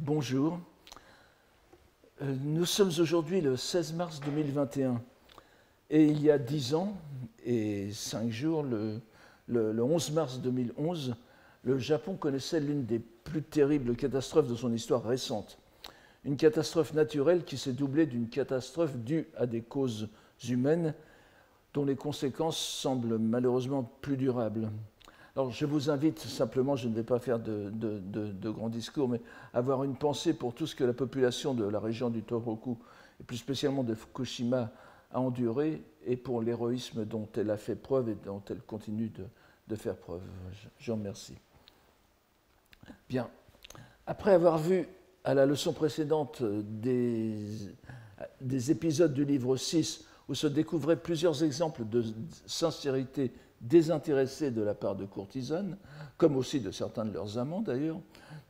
Bonjour. Nous sommes aujourd'hui le 16 mars 2021 et il y a 10 ans et 5 jours, le 11 mars 2011, le Japon connaissait l'une des plus terribles catastrophes de son histoire récente. Une catastrophe naturelle qui s'est doublée d'une catastrophe due à des causes humaines dont les conséquences semblent malheureusement plus durables. Alors, je vous invite simplement, je ne vais pas faire de grands discours, mais à avoir une pensée pour tout ce que la population de la région du Tohoku, et plus spécialement de Fukushima, a enduré, et pour l'héroïsme dont elle a fait preuve et dont elle continue de faire preuve. Je vous remercie. Bien. Après avoir vu à la leçon précédente des épisodes du livre 6 où se découvraient plusieurs exemples de sincérité désintéressés de la part de courtisanes, comme aussi de certains de leurs amants d'ailleurs,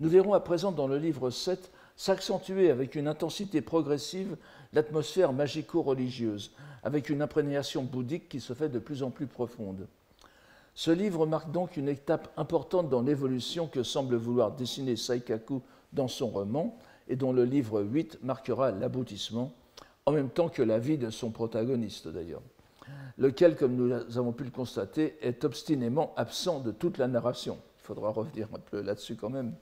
nous verrons à présent dans le livre 7 s'accentuer avec une intensité progressive l'atmosphère magico-religieuse, avec une imprégnation bouddhique qui se fait de plus en plus profonde. Ce livre marque donc une étape importante dans l'évolution que semble vouloir dessiner Saikaku dans son roman, et dont le livre 8 marquera l'aboutissement, en même temps que la vie de son protagoniste d'ailleurs, lequel, comme nous avons pu le constater, est obstinément absent de toute la narration. Il faudra revenir un peu là-dessus quand même.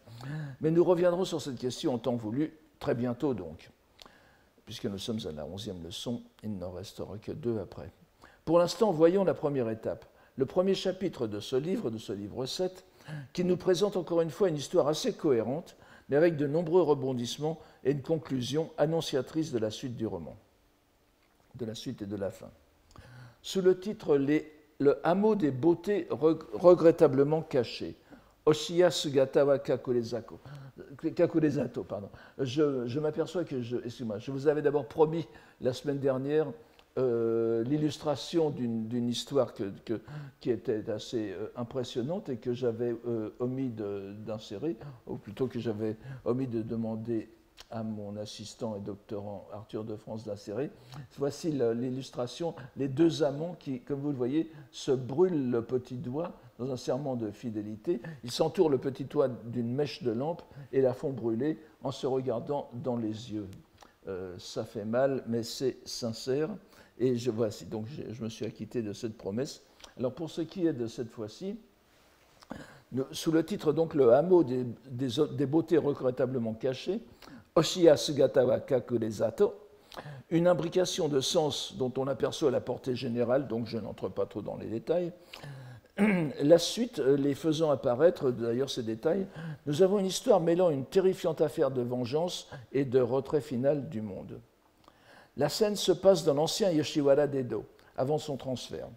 Mais nous reviendrons sur cette question en temps voulu, très bientôt donc. Puisque nous sommes à la 11e leçon, il n'en restera que 2 après. Pour l'instant, voyons la première étape. Le premier chapitre de ce livre 7, qui nous présente encore une fois une histoire assez cohérente, mais avec de nombreux rebondissements et une conclusion annonciatrice de la suite du roman, de la suite et de la fin. Sous le titre « Le hameau des beautés regrettablement cachées », Oshiya Sugata wa Kakurezato. Je m'aperçois que je vous avais d'abord promis la semaine dernière l'illustration d'une histoire qui était assez impressionnante et que j'avais omis d'insérer, ou plutôt que j'avais omis de demander à mon assistant et doctorant Arthur de France d'insérer. Voici l'illustration, les 2 amants qui, comme vous le voyez, se brûlent le petit doigt dans un serment de fidélité. Ils s'entourent le petit doigt d'une mèche de lampe et la font brûler en se regardant dans les yeux. Ça fait mal, mais c'est sincère. Et voici, donc je me suis acquitté de cette promesse. Alors pour ce qui est de cette fois-ci, sous le titre donc Le hameau des beautés regrettablement cachées, Oshiya Sugata wa Kakurezato, une imbrication de sens dont on aperçoit la portée générale, donc je n'entre pas trop dans les détails. La suite, les faisant apparaître, d'ailleurs ces détails, nous avons une histoire mêlant une terrifiante affaire de vengeance et de retrait final du monde. La scène se passe dans l'ancien Yoshiwara d'Edo, avant son transfert.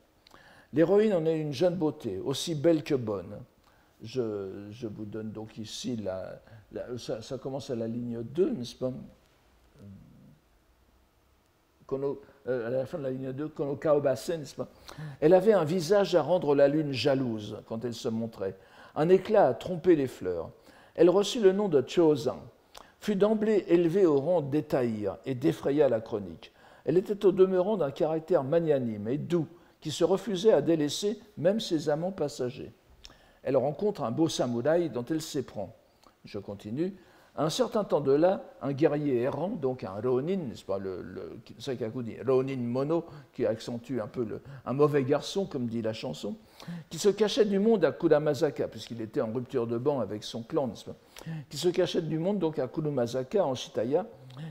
L'héroïne en est une jeune beauté, aussi belle que bonne. Je vous donne donc ici, ça commence à la ligne 2, n'est-ce pas? À la fin de la ligne 2, Kono Kaobase, n'est-ce pas? Elle avait un visage à rendre la lune jalouse quand elle se montrait, un éclat à tromper les fleurs. Elle reçut le nom de Chozan, fut d'emblée élevée au rang d'Étaïr et défraya la chronique. Elle était au demeurant d'un caractère magnanime et doux, qui se refusait à délaisser même ses amants passagers. Elle rencontre un beau samouraï dont elle s'éprend. Je continue. À un certain temps de là, un guerrier errant, donc un ronin, n'est-ce pas, Saikaku dit ronin mono, qui accentue un peu un mauvais garçon, comme dit la chanson, qui se cachait du monde à Kuramazaka, puisqu'il était en rupture de ban avec son clan, n'est-ce pas, qui se cachait du monde donc à Kuramazaka, en Shitaya,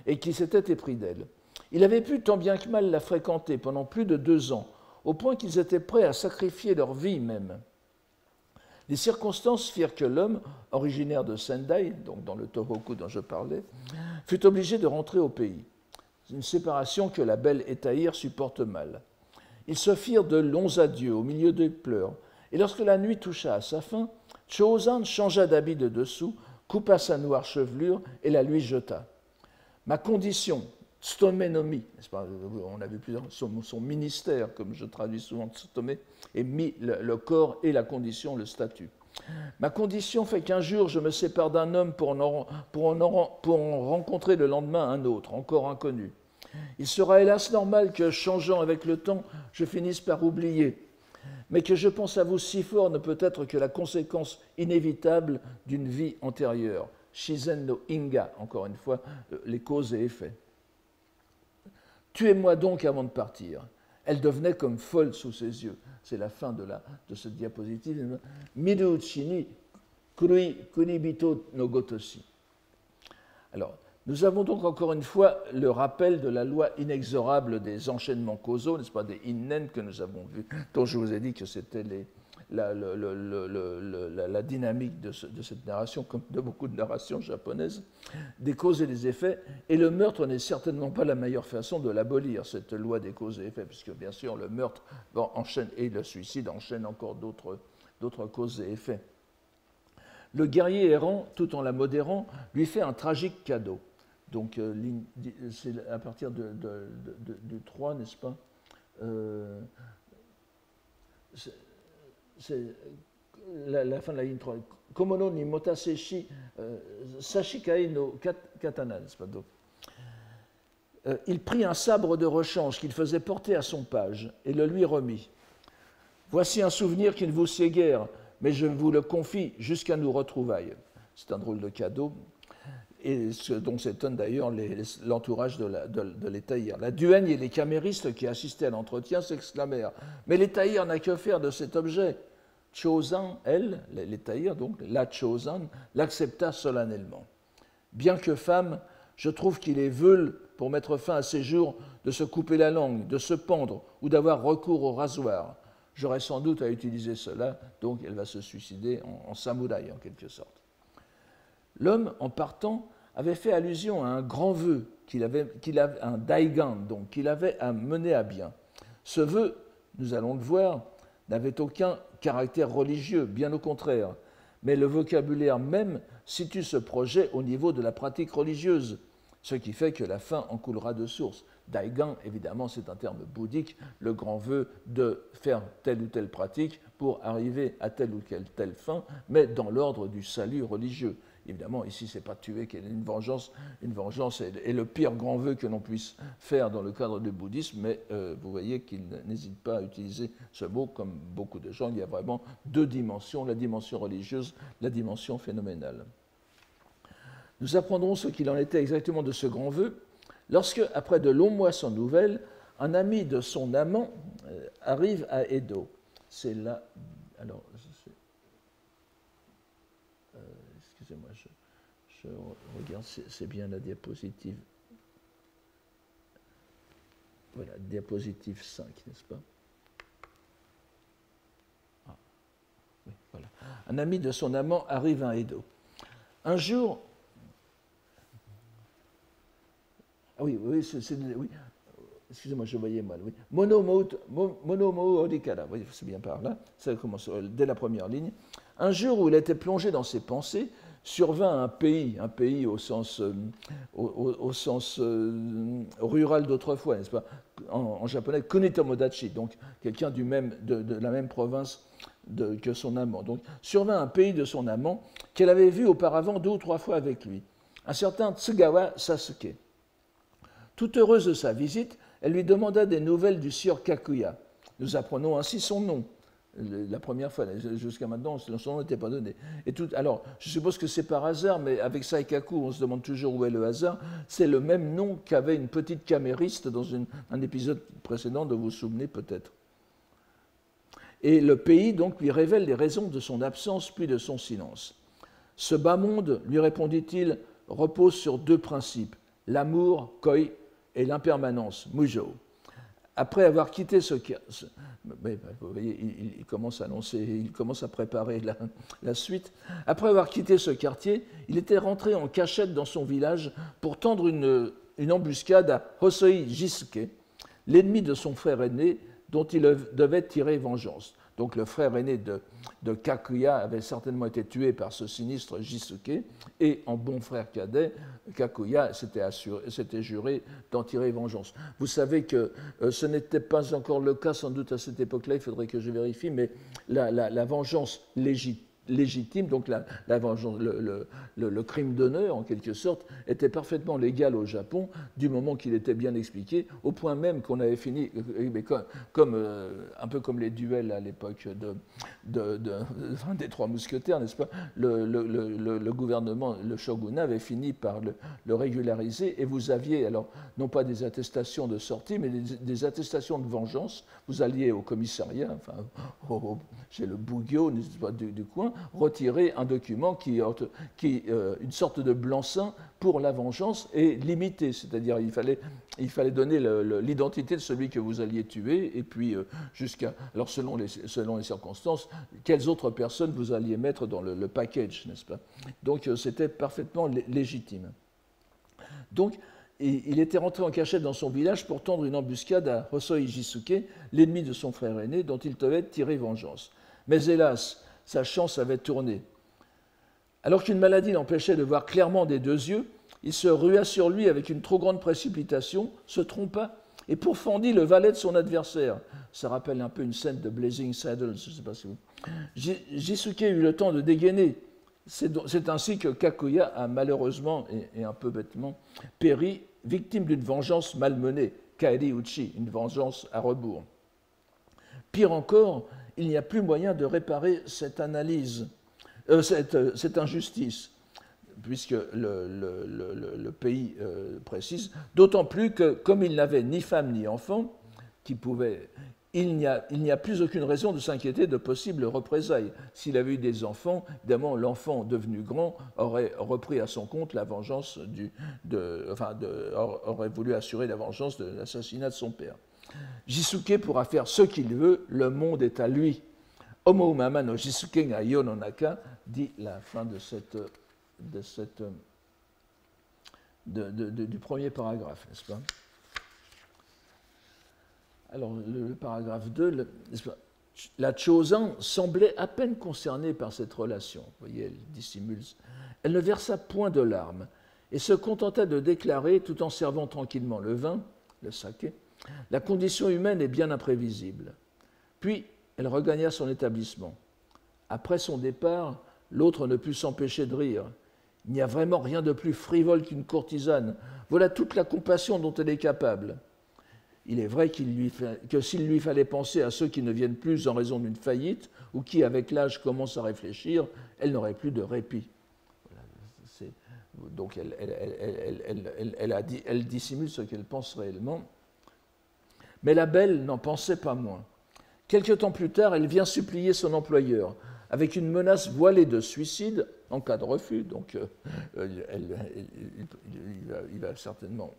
et qui s'était épris d'elle. Il avait pu tant bien que mal la fréquenter pendant plus de 2 ans, au point qu'ils étaient prêts à sacrifier leur vie même. Les circonstances firent que l'homme, originaire de Sendai, donc dans le Tohoku dont je parlais, fut obligé de rentrer au pays. Une séparation que la belle Étaïr supporte mal. Ils se firent de longs adieux au milieu des pleurs, et lorsque la nuit toucha à sa fin, Chozan changea d'habit de dessous, coupa sa noire chevelure et la lui jeta. Ma condition, Tsutome no mi, n'est-ce pas, on a vu plusieurs, son ministère, comme je traduis souvent Tsutome, et mi, le corps, et la condition, le statut. Ma condition fait qu'un jour je me sépare d'un homme pour en rencontrer le lendemain un autre, encore inconnu. Il sera hélas normal que, changeant avec le temps, je finisse par oublier. Mais que je pense à vous si fort ne peut être que la conséquence inévitable d'une vie antérieure. Shizen no Inga, encore une fois, les causes et effets. Tuez-moi donc avant de partir. Elle devenait comme folle sous ses yeux. C'est la fin de cette diapositive. Miruuchi ni kuribito no gotoshi. Alors, nous avons donc encore une fois le rappel de la loi inexorable des enchaînements causaux, n'est-ce pas, des innen que nous avons vus, dont je vous ai dit que c'était la dynamique de cette narration, comme de beaucoup de narrations japonaises, des causes et des effets. Et le meurtre n'est certainement pas la meilleure façon de l'abolir, cette loi des causes et effets, puisque bien sûr le meurtre enchaîne, et le suicide enchaîne encore d'autres causes et effets. Le guerrier errant, tout en la modérant, lui fait un tragique cadeau. Donc, c'est à partir du 3, n'est-ce pas, c'est la fin de la ligne 3. Komono ni motaseshi sashikai no katana, n'est-ce pas. Donc, il prit un sabre de rechange qu'il faisait porter à son page et le lui remit. Voici un souvenir qui ne vous sied guère, mais je vous le confie jusqu'à nos retrouvailles. C'est un drôle de cadeau, et ce dont s'étonne d'ailleurs l'entourage de l'étaïr. La duègne et les caméristes qui assistaient à l'entretien s'exclamèrent « Mais l'étaïr n'a que faire de cet objet ?» Chozan, elle, l'étaïr, donc, la Chozan, l'accepta solennellement. Bien que femme, je trouve qu'il est veule pour mettre fin à ses jours de se couper la langue, de se pendre ou d'avoir recours au rasoir. J'aurais sans doute à utiliser cela, donc elle va se suicider en samouraï, en quelque sorte. L'homme, en partant, avait fait allusion à un grand vœu, un daigan, donc, qu'il avait à mener à bien. Ce vœu, nous allons le voir, n'avait aucun caractère religieux, bien au contraire, mais le vocabulaire même situe ce projet au niveau de la pratique religieuse, ce qui fait que la fin en coulera de source. Daigan, évidemment, c'est un terme bouddhique, le grand vœu de faire telle ou telle pratique pour arriver à telle ou telle fin, mais dans l'ordre du salut religieux. Évidemment, ici, ce n'est pas tuer qu'il y ait une vengeance. Une vengeance est le pire grand vœu que l'on puisse faire dans le cadre du bouddhisme, mais vous voyez qu'il n'hésite pas à utiliser ce mot, comme beaucoup de gens. Il y a vraiment deux dimensions, la dimension religieuse, la dimension phénoménale. Nous apprendrons ce qu'il en était exactement de ce grand vœu lorsque, après de longs mois sans nouvelles, un ami de son amant arrive à Edo. C'est là. Alors, excusez-moi, je regarde, c'est bien la diapositive. Voilà, diapositive 5, n'est-ce pas? Ah, oui, voilà. Un ami de son amant arrive à Edo. Un jour. Ah oui, oui, oui. Excusez-moi, je voyais mal. Oui. Monomou Odikara, oui, c'est bien par là, ça commence dès la première ligne. Un jour où il était plongé dans ses pensées, survint un pays au sens rural d'autrefois, n'est-ce pas, en japonais, Kunitomodachi, donc quelqu'un de la même province que son amant. Donc, survint un pays de son amant qu'elle avait vu auparavant 2 ou 3 fois avec lui, un certain Tsugawa Sasuke. Toute heureuse de sa visite, elle lui demanda des nouvelles du sieur Kakuya. Nous apprenons ainsi son nom. La première fois, jusqu'à maintenant, son nom n'était pas donné. Alors, je suppose que c'est par hasard, mais avec Saikaku, on se demande toujours où est le hasard. C'est le même nom qu'avait une petite camériste dans un épisode précédent, dont vous vous souvenez peut-être. Et le pays, donc, lui révèle les raisons de son absence puis de son silence. Ce bas monde, lui répondit-il, repose sur 2 principes, l'amour, koi, et l'impermanence, mujo. Après avoir quitté vous voyez, il commence à annoncer, il commence à préparer la suite. Après avoir quitté ce quartier, il était rentré en cachette dans son village pour tendre une embuscade à Hosoi Jisuke, l'ennemi de son frère aîné, dont il devait tirer vengeance. Donc le frère aîné de Kakuya avait certainement été tué par ce sinistre Jisuke, et en bon frère cadet, Kakuya s'était juré d'en tirer vengeance. Vous savez que ce n'était pas encore le cas, sans doute à cette époque-là, il faudrait que je vérifie, mais la vengeance légitime, donc le crime d'honneur, en quelque sorte, était parfaitement légal au Japon, du moment qu'il était bien expliqué, au point même qu'on avait fini, un peu comme les duels à l'époque des Trois Mousquetaires, n'est-ce pas, le gouvernement, le shogunat avait fini par le régulariser, et vous aviez, alors, non pas des attestations de sortie, mais des attestations de vengeance. Vous alliez au commissariat, enfin, chez le Bugyo du coin, retirer un document qui une sorte de blanc-seing pour la vengeance et limité, c'est-à-dire il fallait donner l'identité de celui que vous alliez tuer, et puis alors selon les circonstances, quelles autres personnes vous alliez mettre dans le package, n'est-ce pas? Donc c'était parfaitement légitime. Donc il était rentré en cachette dans son village pour tendre une embuscade à Hosoi Jisuke, l'ennemi de son frère aîné, dont il devait tirer vengeance. Mais hélas, sa chance avait tourné. Alors qu'une maladie l'empêchait de voir clairement des deux yeux, il se rua sur lui avec une trop grande précipitation, se trompa et pourfendit le valet de son adversaire. Ça rappelle un peu une scène de Blazing Saddles, je ne sais pas si vous... Jisuke eut le temps de dégainer. C'est ainsi que Kakuya a malheureusement et un peu bêtement péri, victime d'une vengeance malmenée, Kaeri Uchi, une vengeance à rebours. Pire encore, il n'y a plus moyen de réparer cette analyse, cette injustice, puisque le pays précise, d'autant plus que, comme il n'avait ni femme ni enfant, il n'y a plus aucune raison de s'inquiéter de possibles représailles. S'il avait eu des enfants, évidemment, l'enfant devenu grand aurait repris à son compte la vengeance aurait voulu assurer la vengeance de l'assassinat de son père. Jisuke pourra faire ce qu'il veut, le monde est à lui. Omo mama no Jisuke ga yo no naka, dit la fin du premier paragraphe, n'est-ce pas? Alors, le paragraphe 2, la Chozan semblait à peine concernée par cette relation. Vous voyez, elle dissimule. Elle ne versa point de larmes et se contenta de déclarer, tout en servant tranquillement le vin, le saké, la condition humaine est bien imprévisible. Puis, elle regagna son établissement. Après son départ, l'autre ne put s'empêcher de rire. Il n'y a vraiment rien de plus frivole qu'une courtisane. Voilà toute la compassion dont elle est capable. Il est vrai que s'il lui fallait penser à ceux qui ne viennent plus en raison d'une faillite ou qui, avec l'âge, commencent à réfléchir, elle n'aurait plus de répit. Voilà, donc elle dissimule ce qu'elle pense réellement. Mais la belle n'en pensait pas moins. Quelque temps plus tard, elle vient supplier son employeur, avec une menace voilée de suicide en cas de refus. Donc il va certainement...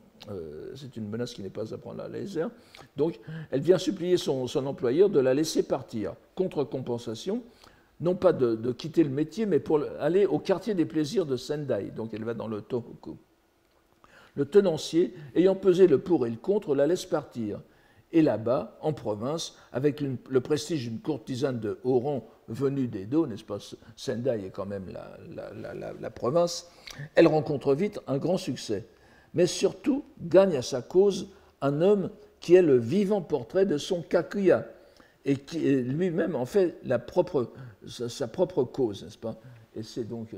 c'est une menace qui n'est pas à prendre à la légère. Donc, elle vient supplier son employeur de la laisser partir, contre compensation, non pas de quitter le métier, mais pour aller au quartier des plaisirs de Sendai. Donc, elle va dans le Tohoku. Le tenancier, ayant pesé le pour et le contre, la laisse partir. Et là-bas, en province, avec le prestige d'une courtisane de haut rang venue d'Edo, n'est-ce pas, Sendai est quand même la province, elle rencontre vite un grand succès. Mais surtout gagne à sa cause un homme qui est le vivant portrait de son Kakuya, et qui lui-même en fait sa propre cause, n'est-ce pas? Et c'est donc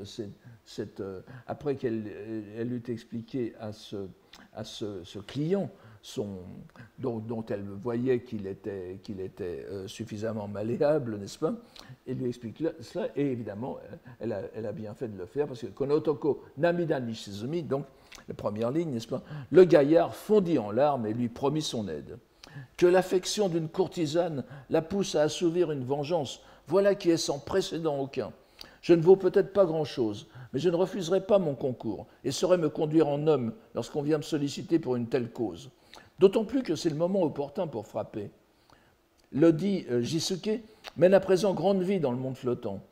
après qu'elle eut expliqué à ce client dont elle voyait qu'il était suffisamment malléable, n'est-ce pas? Elle lui explique cela, et évidemment, elle a bien fait de le faire, parce que Konotoko Namida Nishizumi, donc la première ligne, n'est-ce pas? Le gaillard fondit en larmes et lui promit son aide. Que l'affection d'une courtisane la pousse à assouvir une vengeance, voilà qui est sans précédent aucun. Je ne vaux peut-être pas grand-chose, mais je ne refuserai pas mon concours et saurai me conduire en homme lorsqu'on vient me solliciter pour une telle cause. D'autant plus que c'est le moment opportun pour frapper. Le dit Jisuke mène à présent grande vie dans le monde flottant.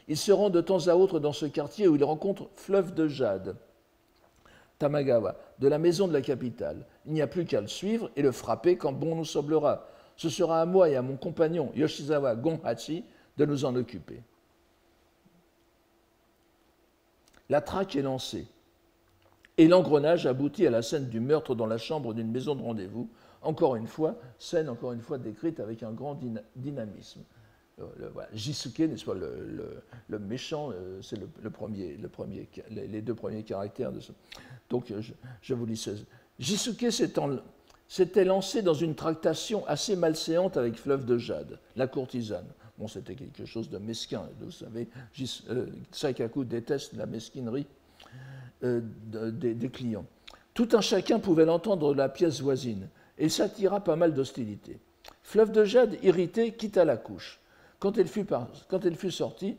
Il se rend de temps à autre dans ce quartier où il rencontre Fleuve de Jade, Tamagawa, de la maison de la capitale. Il n'y a plus qu'à le suivre et le frapper quand bon nous semblera. Ce sera à moi et à mon compagnon Yoshizawa Gonhachi de nous en occuper. La traque est lancée et l'engrenage aboutit à la scène du meurtre dans la chambre d'une maison de rendez-vous. Encore une fois, scène décrite avec un grand dynamisme. voilà, Jisuke, n'est-ce pas, le méchant, c'est les deux premiers caractères de ce. Donc, je vous lis ça. Jisuke s'était lancé dans une tractation assez malséante avec Fleuve de Jade, la courtisane. Bon, c'était quelque chose de mesquin. Vous savez, Saikaku déteste la mesquinerie des clients. Tout un chacun pouvait l'entendre de la pièce voisine, et il s'attira pas mal d'hostilité. Fleuve de Jade, irrité, quitta la couche. Quand elle fut sortie,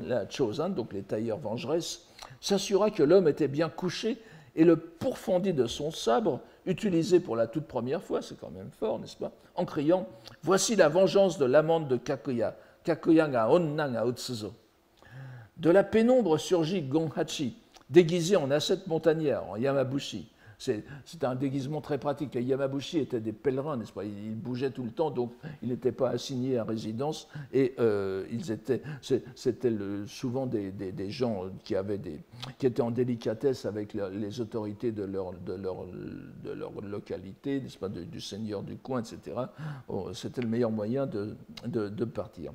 la Chozan, donc les tailleurs vengeresses, s'assura que l'homme était bien couché et le pourfendit de son sabre, utilisé pour la toute première fois, c'est quand même fort, n'est-ce pas, en criant « Voici la vengeance de l'amante de Kakuya, Kakuya ga onna ga utsuzo ». De la pénombre surgit Gonhachi, déguisé en ascète montagnard, en Yamabushi. C'est un déguisement très pratique. Les Yamabushi étaient des pèlerins, n'est-ce pas? Ils bougeaient tout le temps, donc ils n'étaient pas assignés à résidence. Et c'était souvent des gens qui étaient en délicatesse avec les autorités de leur localité, n'est-ce pas, du seigneur du coin, etc. C'était le meilleur moyen de partir.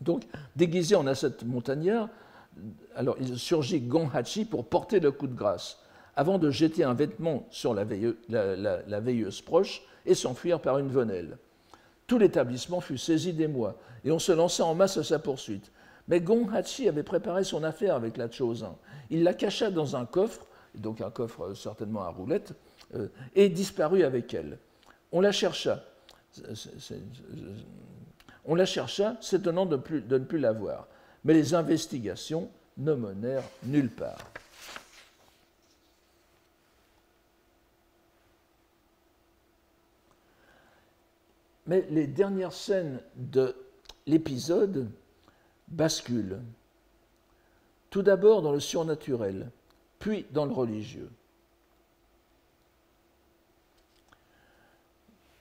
Donc, déguisé en ascète montagnard, alors il surgit Gonhachi pour porter le coup de grâce, avant de jeter un vêtement sur la veilleuse proche et s'enfuir par une venelle. Tout l'établissement fut saisi d'émoi, et on se lança en masse à sa poursuite. Mais Gonhachi avait préparé son affaire avec la Chozan. Il la cacha dans un coffre, donc un coffre certainement à roulettes, et disparut avec elle. On la chercha. S'étonnant de ne plus la voir. Mais les investigations ne menèrent nulle part. Mais les dernières scènes de l'épisode basculent. Tout d'abord dans le surnaturel, puis dans le religieux.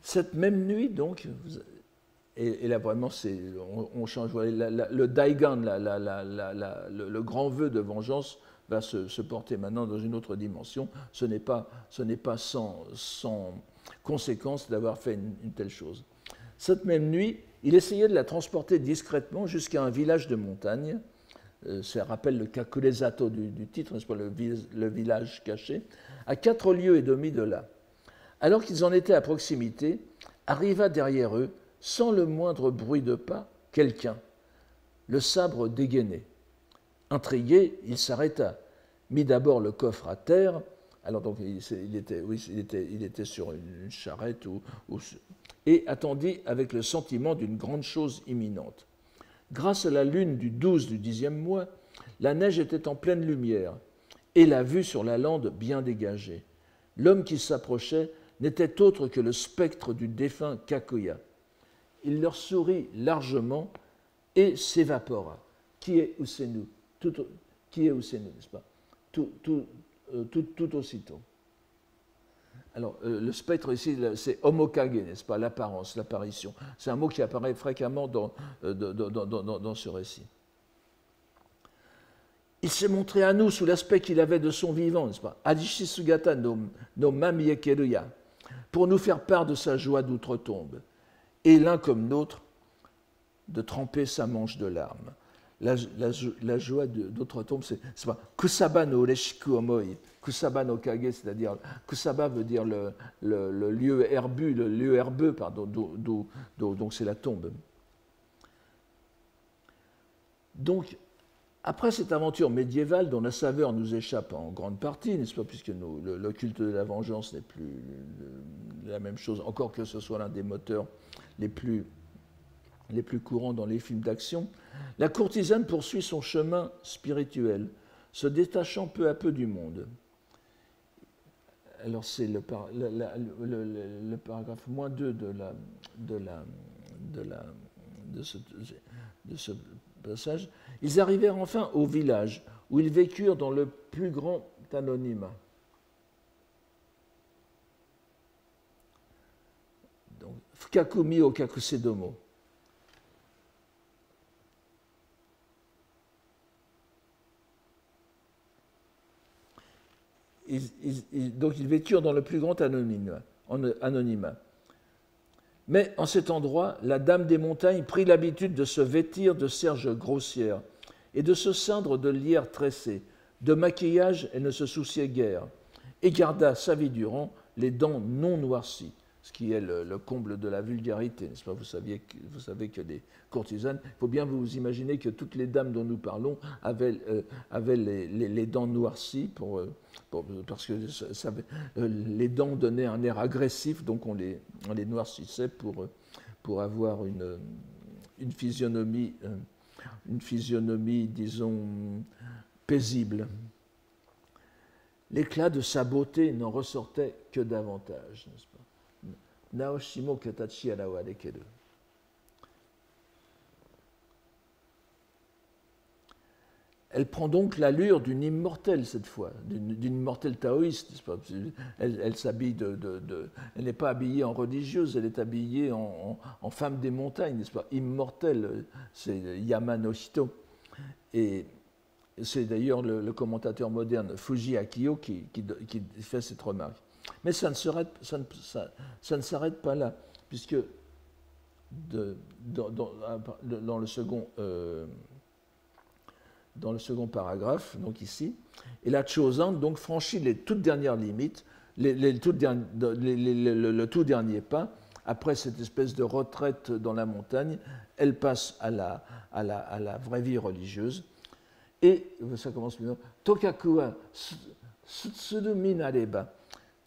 Cette même nuit, donc, et là vraiment, on change. Le Daigan, le grand vœu de vengeance, va se porter maintenant dans une autre dimension. Ce n'est pas sans conséquence d'avoir fait une telle chose. Cette même nuit, il essayait de la transporter discrètement jusqu'à un village de montagne. Ça rappelle le Kakuresato du titre, n'est-ce pas, le village caché, à 4 lieues et demie de là. Alors qu'ils en étaient à proximité, arriva derrière eux, sans le moindre bruit de pas, quelqu'un, le sabre dégainé. Intrigué, il s'arrêta, mit d'abord le coffre à terre. Alors donc il était sur une charrette et attendit avec le sentiment d'une grande chose imminente. Grâce à la lune du 12 du 10e mois, la neige était en pleine lumière et la vue sur la lande bien dégagée. L'homme qui s'approchait n'était autre que le spectre du défunt Kakuya. Il leur sourit largement et s'évapora. Qui est Usenu? Qui est Usenu, n'est-ce pas? Tout aussitôt. Alors, le spectre ici, c'est homokage, n'est-ce pas? L'apparence, l'apparition. C'est un mot qui apparaît fréquemment dans ce récit. Il s'est montré à nous sous l'aspect qu'il avait de son vivant, n'est-ce pas? Adishisugata no mamiekeruya, pour nous faire part de sa joie d'outre-tombe. Et l'un comme l'autre, de tremper sa manche de larmes. La joie d'outre-tombe, c'est pas Kusaba no ureshiku omoi, Kusaba no kage, c'est-à-dire Kusaba veut dire le lieu herbeux, pardon, donc c'est la tombe. Donc, après cette aventure médiévale dont la saveur nous échappe en grande partie, n'est-ce pas, puisque le culte de la vengeance n'est plus la même chose, encore que ce soit l'un des moteurs les plus courants dans les films d'action, la courtisane poursuit son chemin spirituel, se détachant peu à peu du monde. Alors c'est le paragraphe -2 de ce passage. Ils arrivèrent enfin au village, où ils vécurent dans le plus grand anonymat. Donc, Fukakumi o Kakusedomo. Donc ils vécurent dans le plus grand anonymat. Mais en cet endroit, la dame des montagnes prit l'habitude de se vêtir de serge grossière et de se ceindre de lierre tressé. De maquillage, elle ne se souciait guère et garda sa vie durant les dents non noircies, ce qui est le comble de la vulgarité, n'est-ce pas? Vous savez que les courtisanes, il faut bien vous imaginer que toutes les dames dont nous parlons avaient les dents noircies parce que les dents donnaient un air agressif, donc on les noircissait pour avoir une physionomie, disons, paisible. L'éclat de sa beauté n'en ressortait que davantage, n'est-ce pas? Naoshimo katachi arawa dekeru. Elle prend donc l'allure d'une immortelle cette fois, d'une immortelle taoïste, n'est-ce pas? Elle s'habille elle n'est pas habillée en religieuse, elle est habillée en femme des montagnes, n'est-ce pas? Immortelle, c'est Yama no Hito. Et c'est d'ailleurs le commentateur moderne Fuji Akio qui fait cette remarque. Mais ça ne s'arrête pas là, puisque dans le second paragraphe, donc ici, et la Chozan donc franchit les toutes dernières limites, le tout dernier pas. Après cette espèce de retraite dans la montagne, elle passe à la vraie vie religieuse. Et ça commence maintenant. Tokakuwa tsutsurumi nareba.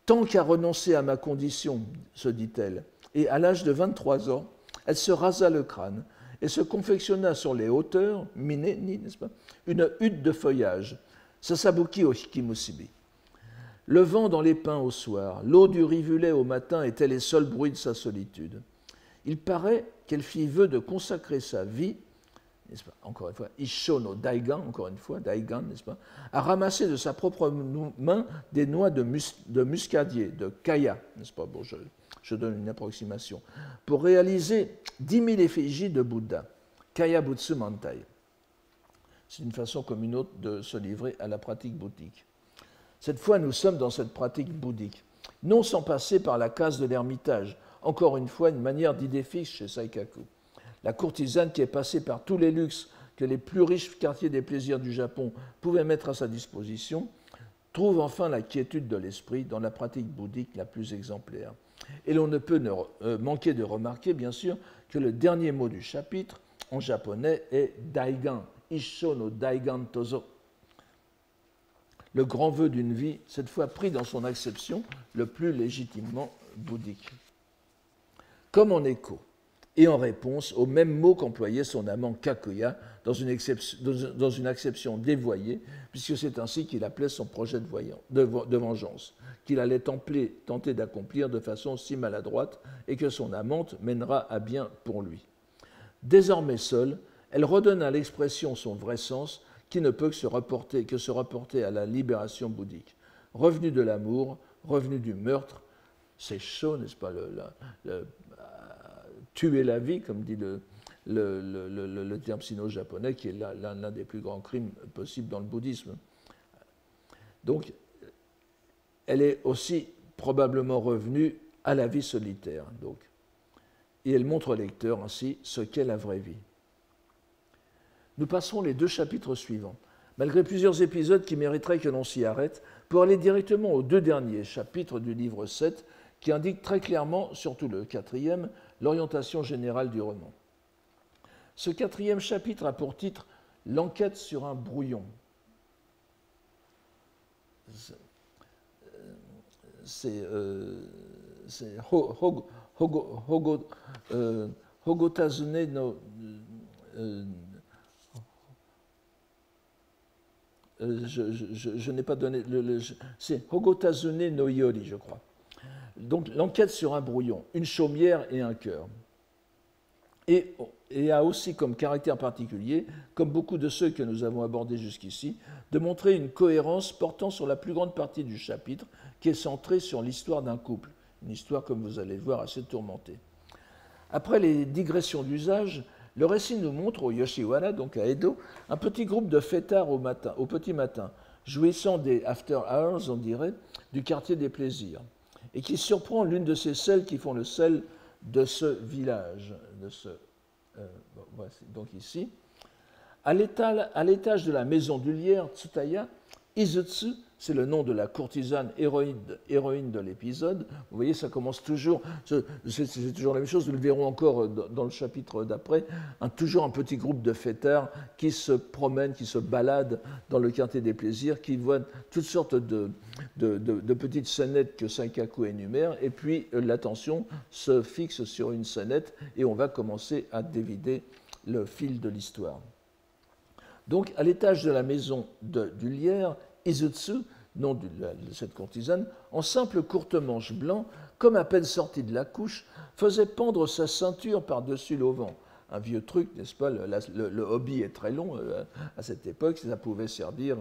Tant qu'à renoncer à ma condition, se dit-elle, et à l'âge de 23 ans, elle se rasa le crâne et se confectionna sur les hauteurs, mineni, n'est-ce pas, une hutte de feuillage, sasabuki o hikimusibi. Le vent dans les pins au soir, l'eau du rivulet au matin étaient les seuls bruits de sa solitude. Il paraît qu'elle fit vœu de consacrer sa vie, n'est-ce pas, encore une fois, Isho no Daigan, encore une fois, Daigan, n'est-ce pas, à ramasser de sa propre main des noix de muscadier, de kaya, n'est-ce pas, bon, je donne une approximation, pour réaliser 10 000 effigies de Bouddha, Kaya Butsu Mantai. C'est une façon comme une autre de se livrer à la pratique bouddhique. Cette fois, nous sommes dans cette pratique bouddhique, non sans passer par la case de l'ermitage, encore une fois, une manière d'idée fixe chez Saikaku. La courtisane qui est passée par tous les luxes que les plus riches quartiers des plaisirs du Japon pouvaient mettre à sa disposition, trouve enfin la quiétude de l'esprit dans la pratique bouddhique la plus exemplaire. Et l'on ne peut manquer de remarquer, bien sûr, que le dernier mot du chapitre, en japonais, est Daigan, Isho no Daigan Tozo. Le grand vœu d'une vie, cette fois pris dans son acception le plus légitimement bouddhique. Comme en écho, et en réponse aux mêmes mots qu'employait son amant Kakuya dans une acception dévoyée, puisque c'est ainsi qu'il appelait son projet de vengeance, qu'il allait tenter d'accomplir de façon si maladroite et que son amante mènera à bien pour lui. Désormais seule, elle redonne à l'expression son vrai sens, qui ne peut que se reporter à la libération bouddhique. Revenu de l'amour, revenu du meurtre, c'est chaud, n'est-ce pas, tuer la vie, comme dit le terme sino-japonais, qui est l'un des plus grands crimes possibles dans le bouddhisme. Donc, elle est aussi probablement revenue à la vie solitaire. Donc. Et elle montre au lecteur ainsi ce qu'est la vraie vie. Nous passerons les 2 chapitres suivants, malgré plusieurs épisodes qui mériteraient que l'on s'y arrête, pour aller directement aux 2 derniers chapitres du livre 7, qui indiquent très clairement, surtout le 4e, l'orientation générale du roman. Ce 4e chapitre a pour titre « L'enquête sur un brouillon ». C'est Hogotazune no... je n'ai pas donné... c'est Hogotazune no Yori, je crois. Donc, l'enquête sur un brouillon, une chaumière et un cœur. Et a aussi comme caractère particulier, comme beaucoup de ceux que nous avons abordés jusqu'ici, de montrer une cohérence portant sur la plus grande partie du chapitre, qui est centrée sur l'histoire d'un couple. Une histoire, comme vous allez le voir, assez tourmentée. Après les digressions d'usage, le récit nous montre au Yoshiwara, donc à Edo, un petit groupe de fêtards au petit matin, jouissant des after hours, on dirait, du quartier des plaisirs, et qui surprend l'une de ces selles qui font le sel de ce village, voici, donc ici. À l'étage de la maison du lierre, Tsutaya, Izutsu, c'est le nom de la courtisane héroïne de l'épisode. Vous voyez, ça commence toujours, c'est toujours la même chose, nous le verrons encore dans le chapitre d'après, toujours un petit groupe de fêtards qui se promènent, qui se baladent dans le quartier des plaisirs, qui voient toutes sortes de petites scénettes que Saikaku énumère, et puis l'attention se fixe sur une scénette et on va commencer à dévider le fil de l'histoire. Donc, à l'étage de la maison du lierre, Izutsu, nom de cette courtisane, en simple courte manche blanc, comme à peine sortie de la couche, faisait pendre sa ceinture par-dessus l'auvent. Un vieux truc, n'est-ce pas, le hobby est très long à cette époque, ça pouvait servir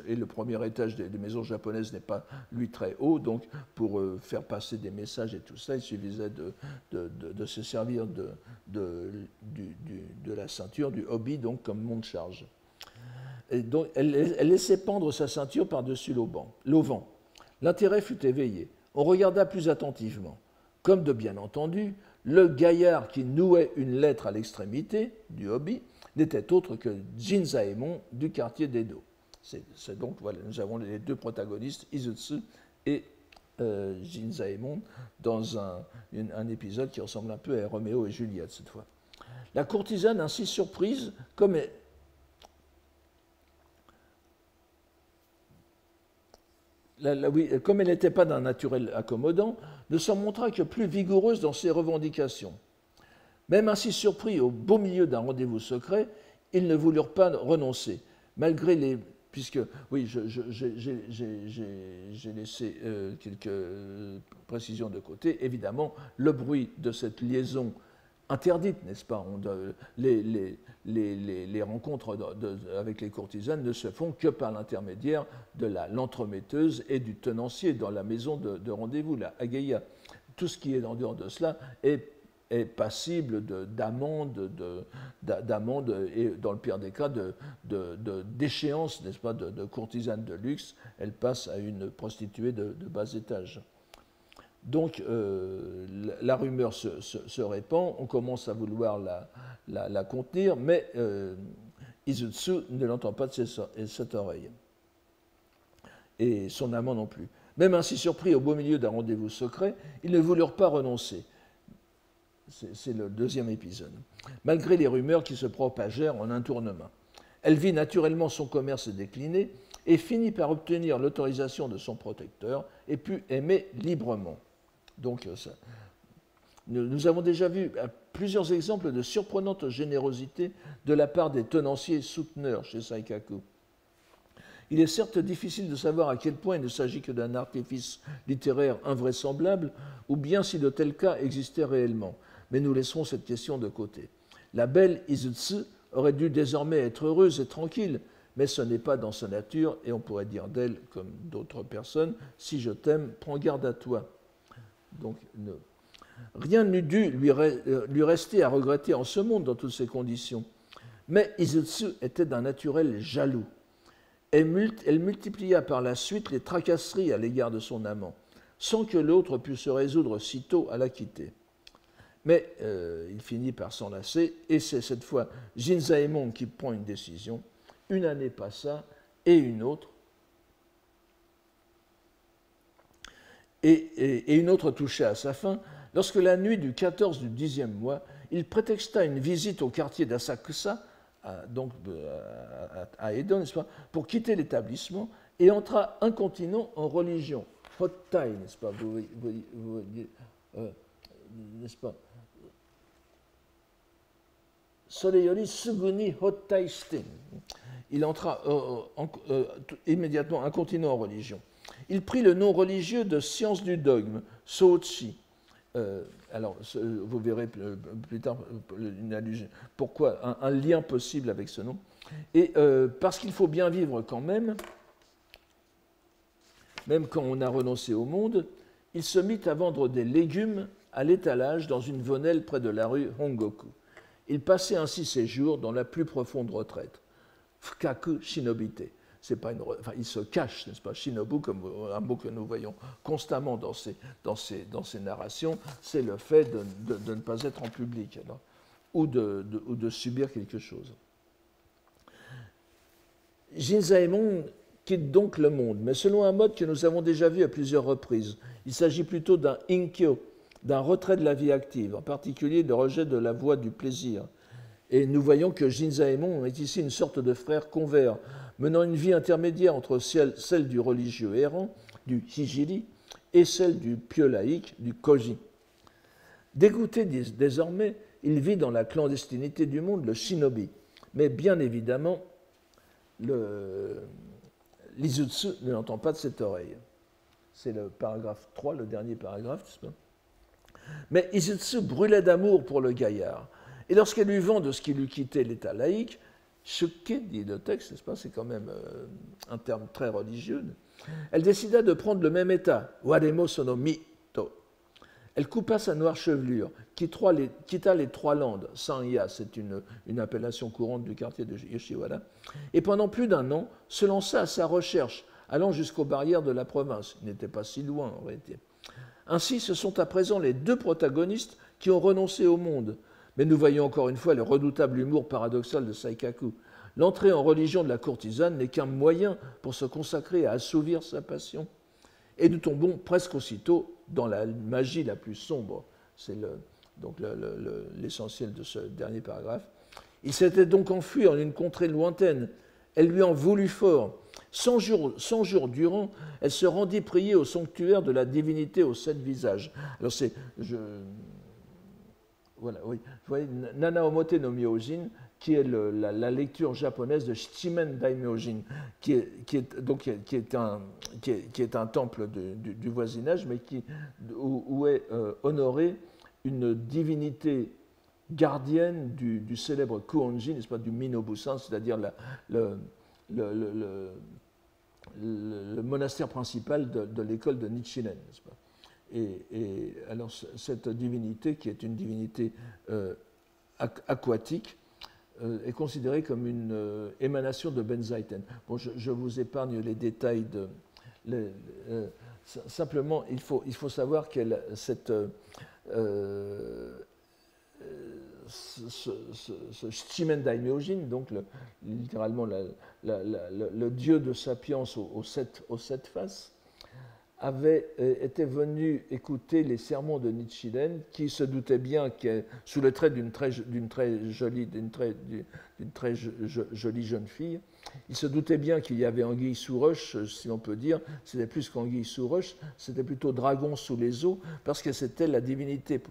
et le premier étage des maisons japonaises n'est pas, lui, très haut, donc pour faire passer des messages et tout ça, il suffisait de se servir de la ceinture, du hobby, donc comme monte-charge. Et donc, elle laissait pendre sa ceinture par-dessus l'auvent. L'intérêt fut éveillé. On regarda plus attentivement. Comme de bien entendu, le gaillard qui nouait une lettre à l'extrémité du hobby n'était autre que Jinzaemon du quartier d'Edo. C'est donc, voilà, nous avons les deux protagonistes, Izutsu et Jinzaemon, dans un épisode qui ressemble un peu à Roméo et Juliette cette fois. La courtisane, ainsi surprise, comme elle n'était pas d'un naturel accommodant, ne s'en montra que plus vigoureuse dans ses revendications. Même ainsi surpris au beau milieu d'un rendez-vous secret, ils ne voulurent pas renoncer, malgré les... Puisque, oui, j'ai laissé quelques précisions de côté. Évidemment, le bruit de cette liaison interdite, n'est-ce pas? Les rencontres avec les courtisanes ne se font que par l'intermédiaire de l'entremetteuse et du tenancier dans la maison de rendez-vous, la Ageia. Tout ce qui est en dehors de cela est passible d'amende et, dans le pire des cas, d'échéance, n'est-ce pas, de courtisane de luxe. Elle passe à une prostituée de bas étage. Donc, la rumeur se répand, on commence à vouloir la contenir, mais Izutsu ne l'entend pas de cette oreille. Et son amant non plus. Même ainsi surpris au beau milieu d'un rendez-vous secret, ils ne voulurent pas renoncer. C'est le deuxième épisode. Malgré les rumeurs qui se propagèrent en un tournement. Elle vit naturellement son commerce décliner et finit par obtenir l'autorisation de son protecteur et put aimer librement. Donc, nous avons déjà vu plusieurs exemples de surprenante générosité de la part des tenanciers souteneurs chez Saikaku. Il est certes difficile de savoir à quel point il ne s'agit que d'un artifice littéraire invraisemblable, ou bien si de tels cas existaient réellement, mais nous laisserons cette question de côté. La belle Izutsu aurait dû désormais être heureuse et tranquille, mais ce n'est pas dans sa nature, et on pourrait dire d'elle, comme d'autres personnes, « si je t'aime, prends garde à toi ». Donc, rien n'eût dû lui rester à regretter en ce monde dans toutes ces conditions. Mais Izutsu était d'un naturel jaloux. Elle multiplia par la suite les tracasseries à l'égard de son amant, sans que l'autre pût se résoudre sitôt à la quitter. Mais il finit par s'enlacer, et c'est cette fois Jinzaemon qui prend une décision. Une année passa, et une autre, et une autre touchait à sa fin, lorsque la nuit du 14 du 10e mois, il prétexta une visite au quartier d'Asakusa, donc à Edo, n'est-ce pas, pour quitter l'établissement, et entra incontinent en religion. Hottai, n'est-ce pas, n'est-ce pas, Soreyori suguni hottai shite. Il entra immédiatement incontinent en religion. Il prit le nom religieux de science du dogme, Sochi. Alors, vous verrez plus tard une allusion, pourquoi un lien possible avec ce nom. Et parce qu'il faut bien vivre quand même quand on a renoncé au monde, il se mit à vendre des légumes à l'étalage dans une venelle près de la rue Hongoku. Il passait ainsi ses jours dans la plus profonde retraite, Fukaku Shinobite, c'est pas une, enfin, il se cache, n'est-ce pas? Shinobu, comme un mot que nous voyons constamment dans ces narrations, c'est le fait de ne pas être en public, alors, ou de subir quelque chose. Jinzaemon quitte donc le monde, mais selon un mode que nous avons déjà vu à plusieurs reprises. Il s'agit plutôt d'un inkyo, d'un retrait de la vie active, en particulier de rejet de la voie du plaisir. Et nous voyons que Jinzaemon est ici une sorte de frère convers, menant une vie intermédiaire entre celle du religieux errant, du hijiri, et celle du pieux laïque, du koji. Dégoûté désormais, il vit dans la clandestinité du monde le shinobi, mais bien évidemment, l'Izutsu ne l'entend pas de cette oreille. C'est le paragraphe 3, le dernier paragraphe, n'est-ce pas? Mais Izutsu brûlait d'amour pour le gaillard. Et lorsqu'elle lui vend de ce qu'il eût quitté l'état laïque, choqué, dit le texte, n'est-ce pas? C'est quand même un terme très religieux. Elle décida de prendre le même état, Waremo sono mito. Elle coupa sa noire chevelure, quitta les trois landes, Sanya, c'est une appellation courante du quartier de Yoshiwara, et pendant plus d'un an se lança à sa recherche, allant jusqu'aux barrières de la province. Il n'était pas si loin en réalité. Ainsi, ce sont à présent les deux protagonistes qui ont renoncé au monde. Mais nous voyons encore une fois le redoutable humour paradoxal de Saikaku. L'entrée en religion de la courtisane n'est qu'un moyen pour se consacrer à assouvir sa passion. Et nous tombons presque aussitôt dans la magie la plus sombre. C'est l'essentiel de ce dernier paragraphe. Il s'était donc enfui en une contrée lointaine. Elle lui en voulut fort. 100 jours durant, elle se rendit prier au sanctuaire de la divinité aux 7 visages. Alors voilà, oui. Vous voyez, Nanaomote no Myojin, qui est la lecture japonaise de Shichimen Daimyojin, qui est un temple du voisinage, mais où est honorée une divinité gardienne du célèbre Kuonji, n'est-ce pas, du Minobusan, c'est-à-dire le monastère principal de l'école de Nichiren, n'est-ce pas? Et alors cette divinité, qui est une divinité aquatique, est considérée comme une émanation de Benzaiten. Bon, je vous épargne les détails simplement, il faut savoir que ce Shichimen Daimyojin, donc littéralement le dieu de sapience aux sept faces, était venu écouter les sermons de Nichiren, qui se doutait bien que, sous le trait d'une très jolie jeune fille, il se doutait bien qu'il y avait anguille sous roche, si on peut dire. C'était plus qu'anguille sous roche, c'était plutôt dragon sous les eaux, parce que c'était la divinité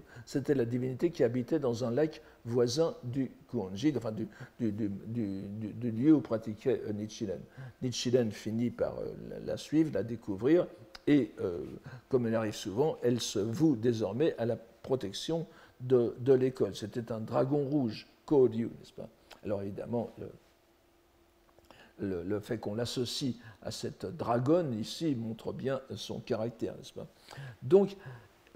qui habitait dans un lac voisin du Kuonji, enfin du lieu où pratiquait Nichiren. Nichiren finit par la suivre, la découvrir, et comme il arrive souvent, elle se voue désormais à la protection de l'école. C'était un dragon rouge, Koryu, n'est-ce pas? Alors évidemment, le fait qu'on l'associe à cette dragonne ici montre bien son caractère, n'est-ce pas? Donc,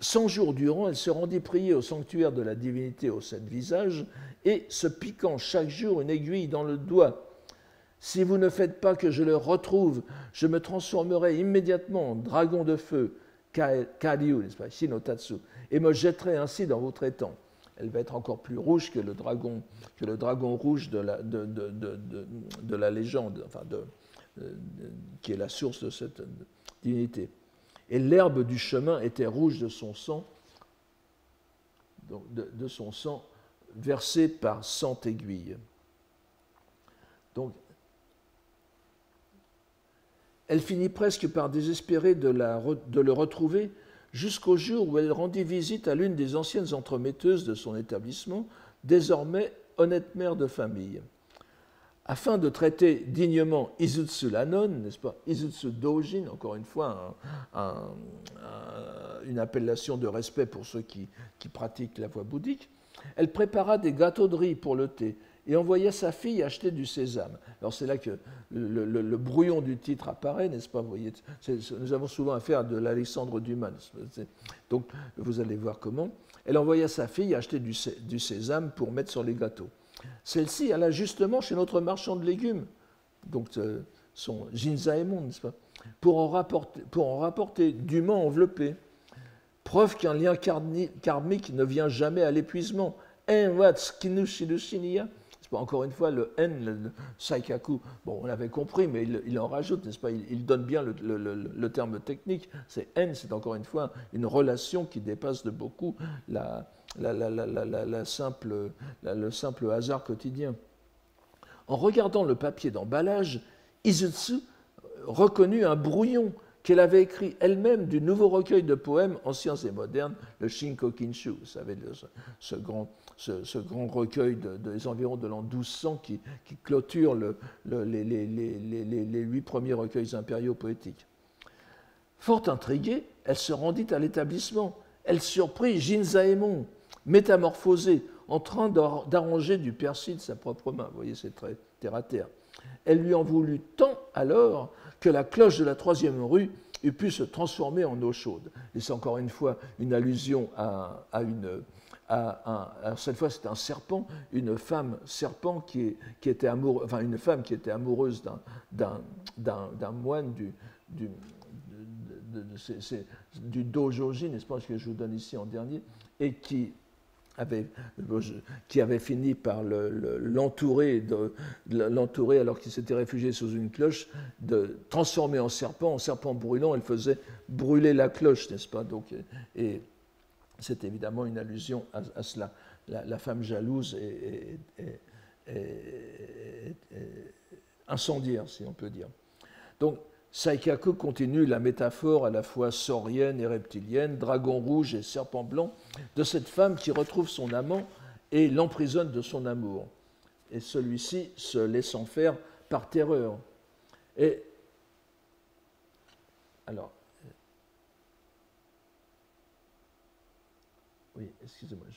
100 jours durant, elle se rendit prier au sanctuaire de la divinité aux 7 visages et se piquant chaque jour une aiguille dans le doigt. Si vous ne faites pas que je le retrouve, je me transformerai immédiatement en dragon de feu, Karyu, n'est-ce pas, Shinotatsu, et me jetterai ainsi dans votre étang. Elle va être encore plus rouge que le dragon rouge de la légende, enfin qui est la source de cette divinité. Et l'herbe du chemin était rouge de son sang, donc de son sang versé par 100 aiguilles. Donc, elle finit presque par désespérer de le retrouver jusqu'au jour où elle rendit visite à l'une des anciennes entremetteuses de son établissement, désormais honnête mère de famille. Afin de traiter dignement Izutsu Lanon, n'est-ce pas, Izutsu Dojin, encore une fois, une appellation de respect pour ceux qui pratiquent la voie bouddhique, elle prépara des gâteaux de riz pour le thé et envoya sa fille acheter du sésame. Alors c'est là que le brouillon du titre apparaît, n'est-ce pas? Vous voyez, nous avons souvent affaire à de l'Alexandre Dumas. Donc vous allez voir comment. Elle envoya sa fille acheter du sésame pour mettre sur les gâteaux. Celle-ci alla justement chez notre marchand de légumes. Donc son Jinzaemon, n'est-ce pas, pour en rapporter dûment enveloppé. Preuve qu'un lien karmique ne vient jamais à l'épuisement. Encore une fois, le en, le saikaku, bon, on l'avait compris, mais il en rajoute, n'est-ce pas? Il donne bien le terme technique. C'est en, c'est encore une fois une relation qui dépasse de beaucoup le simple hasard quotidien. En regardant le papier d'emballage, Izutsu reconnut un brouillon qu'elle avait écrit elle-même du nouveau recueil de poèmes anciens et modernes, le Shinkokinshu, vous savez, ce grand recueil des environs de l'an 1200 qui clôture les 8 premiers recueils impériaux poétiques. Fort intriguée, elle se rendit à l'établissement. Elle surprit Jinzaemon, métamorphosé, en train d'arranger du persil de sa propre main. Vous voyez, c'est très terre à terre. Elle lui en voulut tant alors que la cloche de la 3e rue eût pu se transformer en eau chaude. Et c'est encore une fois une allusion cette fois c'est un serpent, une femme serpent qui était amoureuse, enfin une femme qui était amoureuse d'un moine du Dojoji, n'est-ce pas, ce que je vous donne ici en dernier, et qui avait fini par l'entourer alors qu'il s'était réfugié sous une cloche, de transformer en serpent brûlant. Elle faisait brûler la cloche, n'est-ce pas? Donc, et c'est évidemment une allusion à cela. La femme jalouse est incendiaire, si on peut dire. Donc, Saikaku continue la métaphore à la fois saurienne et reptilienne, dragon rouge et serpent blanc, de cette femme qui retrouve son amant et l'emprisonne de son amour. Et celui-ci se laissant faire par terreur. Et alors, oui, excusez-moi,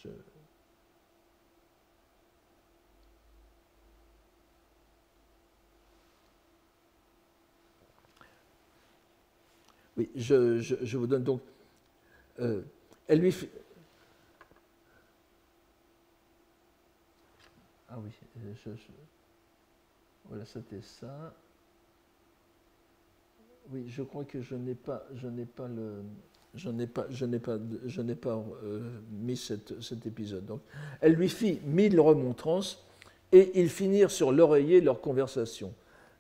Oui, je vous donne donc. Elle lui fait. Ah oui, voilà, c'était ça. Oui, je crois que je n'ai pas mis cet épisode. Donc, elle lui fit 1000 remontrances et ils finirent sur l'oreiller leur conversation.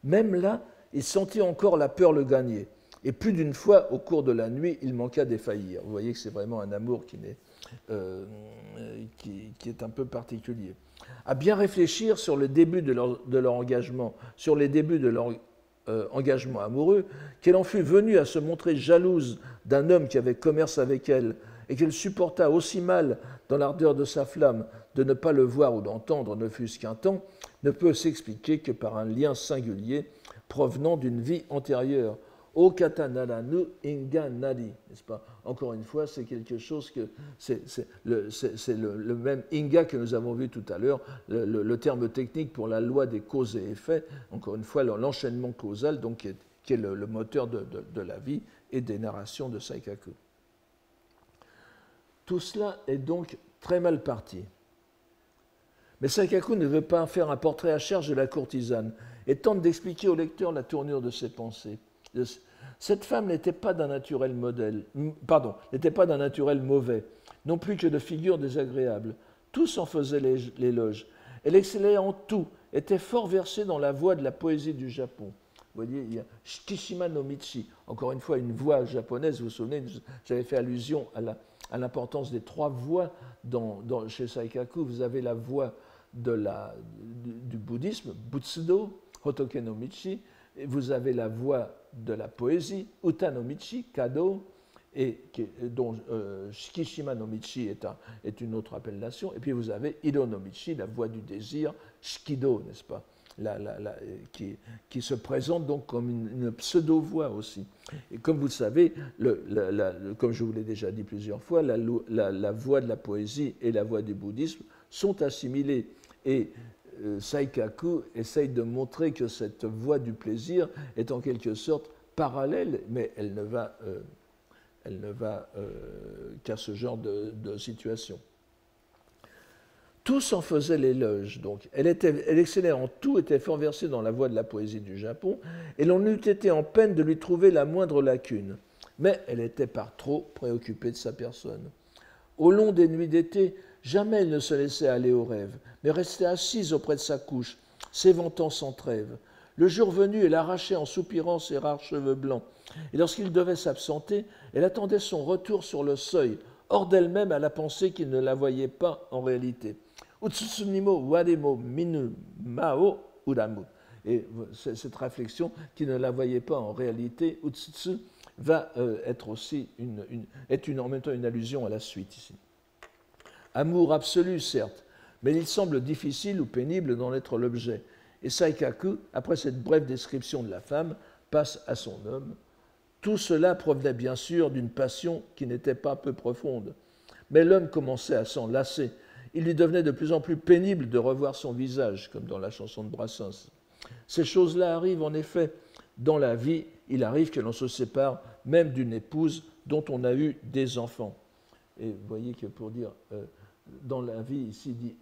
Même là, il sentit encore la peur le gagner. Et plus d'une fois, au cours de la nuit, il manqua défaillir. Vous voyez que c'est vraiment un amour qui est un peu particulier. À bien réfléchir sur le début de leur engagement, sur les débuts de leur engagement amoureux, qu'elle en fût venue à se montrer jalouse d'un homme qui avait commerce avec elle, et qu'elle supporta aussi mal, dans l'ardeur de sa flamme, de ne pas le voir ou d'entendre, ne fût-ce qu'un temps, ne peut s'expliquer que par un lien singulier provenant d'une vie antérieure. O katanaranu inga nari, n'est-ce pas? Encore une fois, c'est quelque chose que c'est le même inga que nous avons vu tout à l'heure, le terme technique pour la loi des causes et effets. Encore une fois, l'enchaînement causal, donc qui est le moteur de la vie et des narrations de Saikaku. Tout cela est donc très mal parti. Mais Saikaku ne veut pas faire un portrait à charge de la courtisane et tente d'expliquer au lecteur la tournure de ses pensées. Cette femme n'était pas d'un naturel mauvais, non plus que de figure désagréable. Tous en faisaient l'éloge. Elle excellait en tout, était fort versée dans la voie de la poésie du Japon. Vous voyez, il y a Shikishima no Michi, encore une fois une voix japonaise, vous vous souvenez, j'avais fait allusion à l'importance des 3 voix chez Saikaku. Vous avez la voix du bouddhisme, Butsudo, Hotoke no Michi, et vous avez la voix de la poésie, Uta no Michi, Kado, dont Shikishima no Michi est une autre appellation, et puis vous avez Iro no Michi, la voix du désir, Shikido, n'est-ce pas, qui se présente donc comme une pseudo-voix aussi. Et comme vous le savez, comme je vous l'ai déjà dit plusieurs fois, la voix de la poésie et la voix du bouddhisme sont assimilées. Et Saikaku essaye de montrer que cette voie du plaisir est en quelque sorte parallèle, mais elle ne va qu'à ce genre de situation. Tous en faisaient l'éloge. Donc, elle excellait en tout, était fort versée dans la voie de la poésie du Japon, et l'on eût été en peine de lui trouver la moindre lacune. Mais elle était par trop préoccupée de sa personne. Au long des nuits d'été, jamais elle ne se laissait aller aux rêves, mais restait assise auprès de sa couche, s'éventant sans trêve. Le jour venu, elle arrachait en soupirant ses rares cheveux blancs, et lorsqu'il devait s'absenter, elle attendait son retour sur le seuil, hors d'elle-même à la pensée qu'il ne la voyait pas en réalité. Utsusunimo waremo minu mao uramu. Et cette réflexion qui ne la voyait pas en réalité, Utsutsu, va être aussi en même temps une allusion à la suite ici. Amour absolu, certes, mais il semble difficile ou pénible d'en être l'objet. Et Saikaku, après cette brève description de la femme, passe à son homme. Tout cela provenait bien sûr d'une passion qui n'était pas peu profonde. Mais l'homme commençait à s'en lasser. Il lui devenait de plus en plus pénible de revoir son visage, comme dans la chanson de Brassens. Ces choses-là arrivent en effet. Dans la vie, il arrive que l'on se sépare même d'une épouse dont on a eu des enfants. Et vous voyez que pour dire dans la vie, ici il dit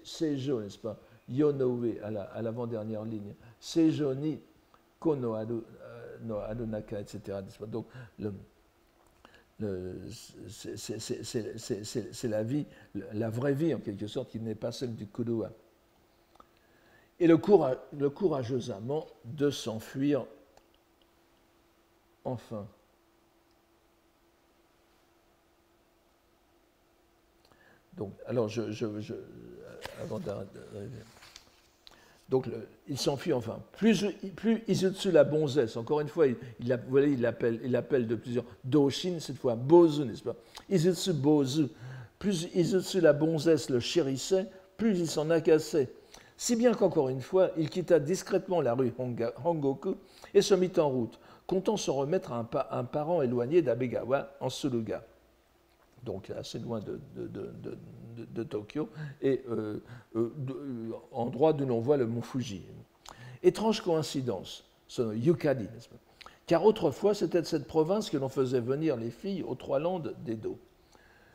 seijo, n'est-ce pas? Yonoue à l'avant-dernière ligne. Seijo ni kono no arunaka, etc. Donc c'est la vie, la vraie vie en quelque sorte, qui n'est pas celle du kurua. Et le courageux amant de s'enfuir enfin. Donc, alors, avant d'arriver. Donc, il s'enfuit enfin. Plus Izutsu la bonzesse, encore une fois, il appelle de plusieurs Doshin, cette fois Bozu, n'est-ce pas? Izutsu Bozu. Plus Izutsu la bonzesse le chérissait, plus il s'en agaçait. Si bien qu'encore une fois, il quitta discrètement la rue Hongoku et se mit en route, comptant se remettre à un parent éloigné d'Abegawa, en Suruga, donc assez loin de Tokyo, et endroit d'où l'on voit le mont Fuji. Étrange coïncidence, ce Yukari, n'est-ce pas? Car autrefois, c'était de cette province que l'on faisait venir les filles aux trois landes d'Edo.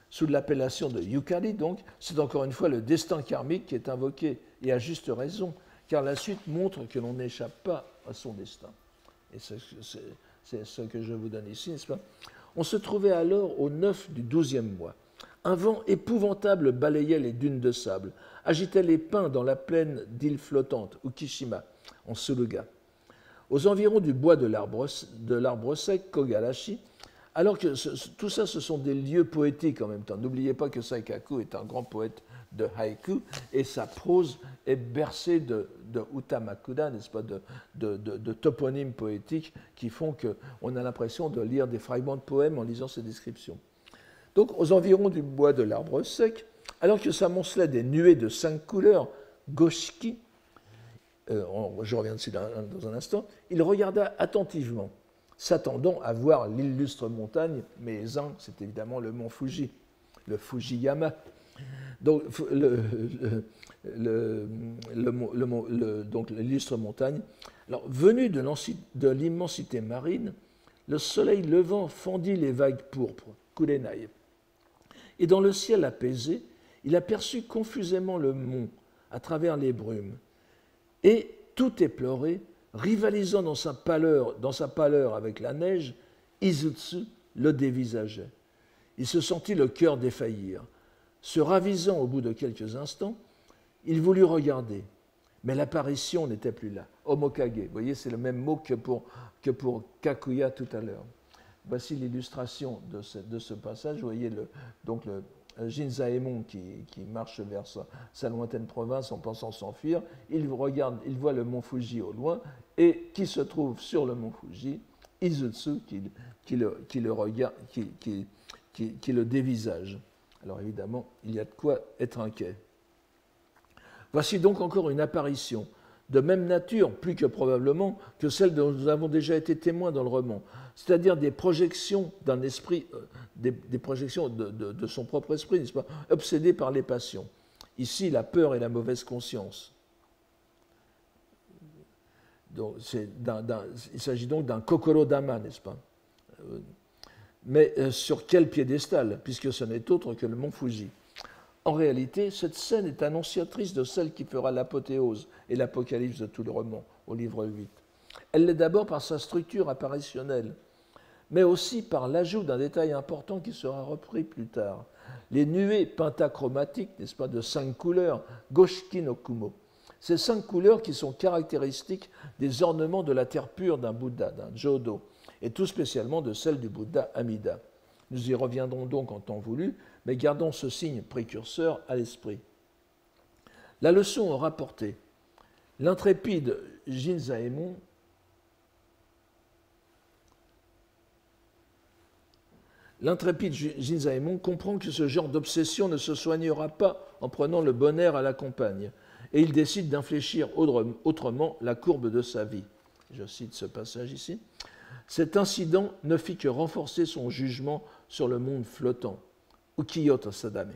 Sous l'appellation de Yukari, donc, c'est encore une fois le destin karmique qui est invoqué, et à juste raison, car la suite montre que l'on n'échappe pas à son destin. Et c'est ce que je vous donne ici, n'est-ce pas? On se trouvait alors au 9 du 12e mois. Un vent épouvantable balayait les dunes de sable, agitait les pins dans la plaine d'îles flottantes, Ukishima, en Suruga. Aux environs du bois de l'arbre sec, Kogarashi, alors que tout ça, ce sont des lieux poétiques en même temps. N'oubliez pas que Saikaku est un grand poète de haïku, et sa prose est bercée de utamakuda, n'est-ce pas, de toponymes poétiques qui font qu'on a l'impression de lire des fragments de poèmes en lisant ces descriptions. Donc, aux environs du bois de l'arbre sec, alors que s'amoncelaient des nuées de 5 couleurs, Goshiki, je reviens dessus dans un instant, il regarda attentivement, s'attendant à voir l'illustre montagne, mais c'est évidemment le mont Fuji, le Fujiyama. Donc, donc l'illustre montagne. Alors, venu de l'immensité marine, le soleil levant fendit les vagues pourpres, Kurenai. Et dans le ciel apaisé, il aperçut confusément le mont à travers les brumes. Et, tout éploré, rivalisant dans sa pâleur avec la neige, Izutsu le dévisageait. Il se sentit le cœur défaillir. Se ravisant au bout de quelques instants, il voulut regarder, mais l'apparition n'était plus là. Omokage, vous voyez, c'est le même mot que pour Kakuya tout à l'heure. Voici l'illustration de ce passage. Vous voyez le Jinzaemon qui marche vers sa lointaine province en pensant s'enfuir. Il voit le mont Fuji au loin, et qui se trouve sur le mont Fuji, Izutsu qui le dévisage. Alors évidemment, il y a de quoi être inquiet. Voici donc encore une apparition, de même nature, plus que probablement, que celle dont nous avons déjà été témoins dans le roman, c'est-à-dire des projections d'un esprit, des projections de son propre esprit, n'est-ce pas, obsédé par les passions. Ici, la peur et la mauvaise conscience. Donc, il s'agit donc d'un kokoro dama, n'est-ce pas? Mais sur quel piédestal, puisque ce n'est autre que le mont Fuji. En réalité, cette scène est annonciatrice de celle qui fera l'apothéose et l'apocalypse de tout le roman, au livre 8. Elle l'est d'abord par sa structure apparitionnelle, mais aussi par l'ajout d'un détail important qui sera repris plus tard. Les nuées pentachromatiques, n'est-ce pas, de 5 couleurs, Goshiki no Kumo. Ces 5 couleurs qui sont caractéristiques des ornements de la terre pure d'un Bouddha, d'un Jodo, et tout spécialement de celle du Bouddha Amida. Nous y reviendrons donc en temps voulu, mais gardons ce signe précurseur à l'esprit. La leçon aura porté. L'intrépide Jinzaemon comprend que ce genre d'obsession ne se soignera pas en prenant le bon air à la campagne, et il décide d'infléchir autrement la courbe de sa vie. Je cite ce passage ici. Cet incident ne fit que renforcer son jugement sur le monde flottant, Ukiyo-to Sadame.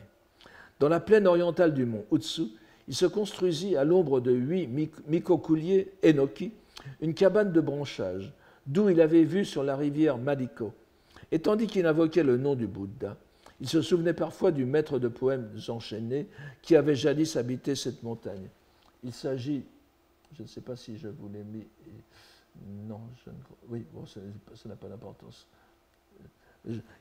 Dans la plaine orientale du mont Utsu, il se construisit à l'ombre de 8 mikokuliers enoki une cabane de branchage, d'où il avait vu sur la rivière Mariko. Et tandis qu'il invoquait le nom du Bouddha, il se souvenait parfois du maître de poèmes enchaînés qui avait jadis habité cette montagne. Il s'agit, je ne sais pas si je vous l'ai mis, non, oui, bon, ça n'a pas d'importance.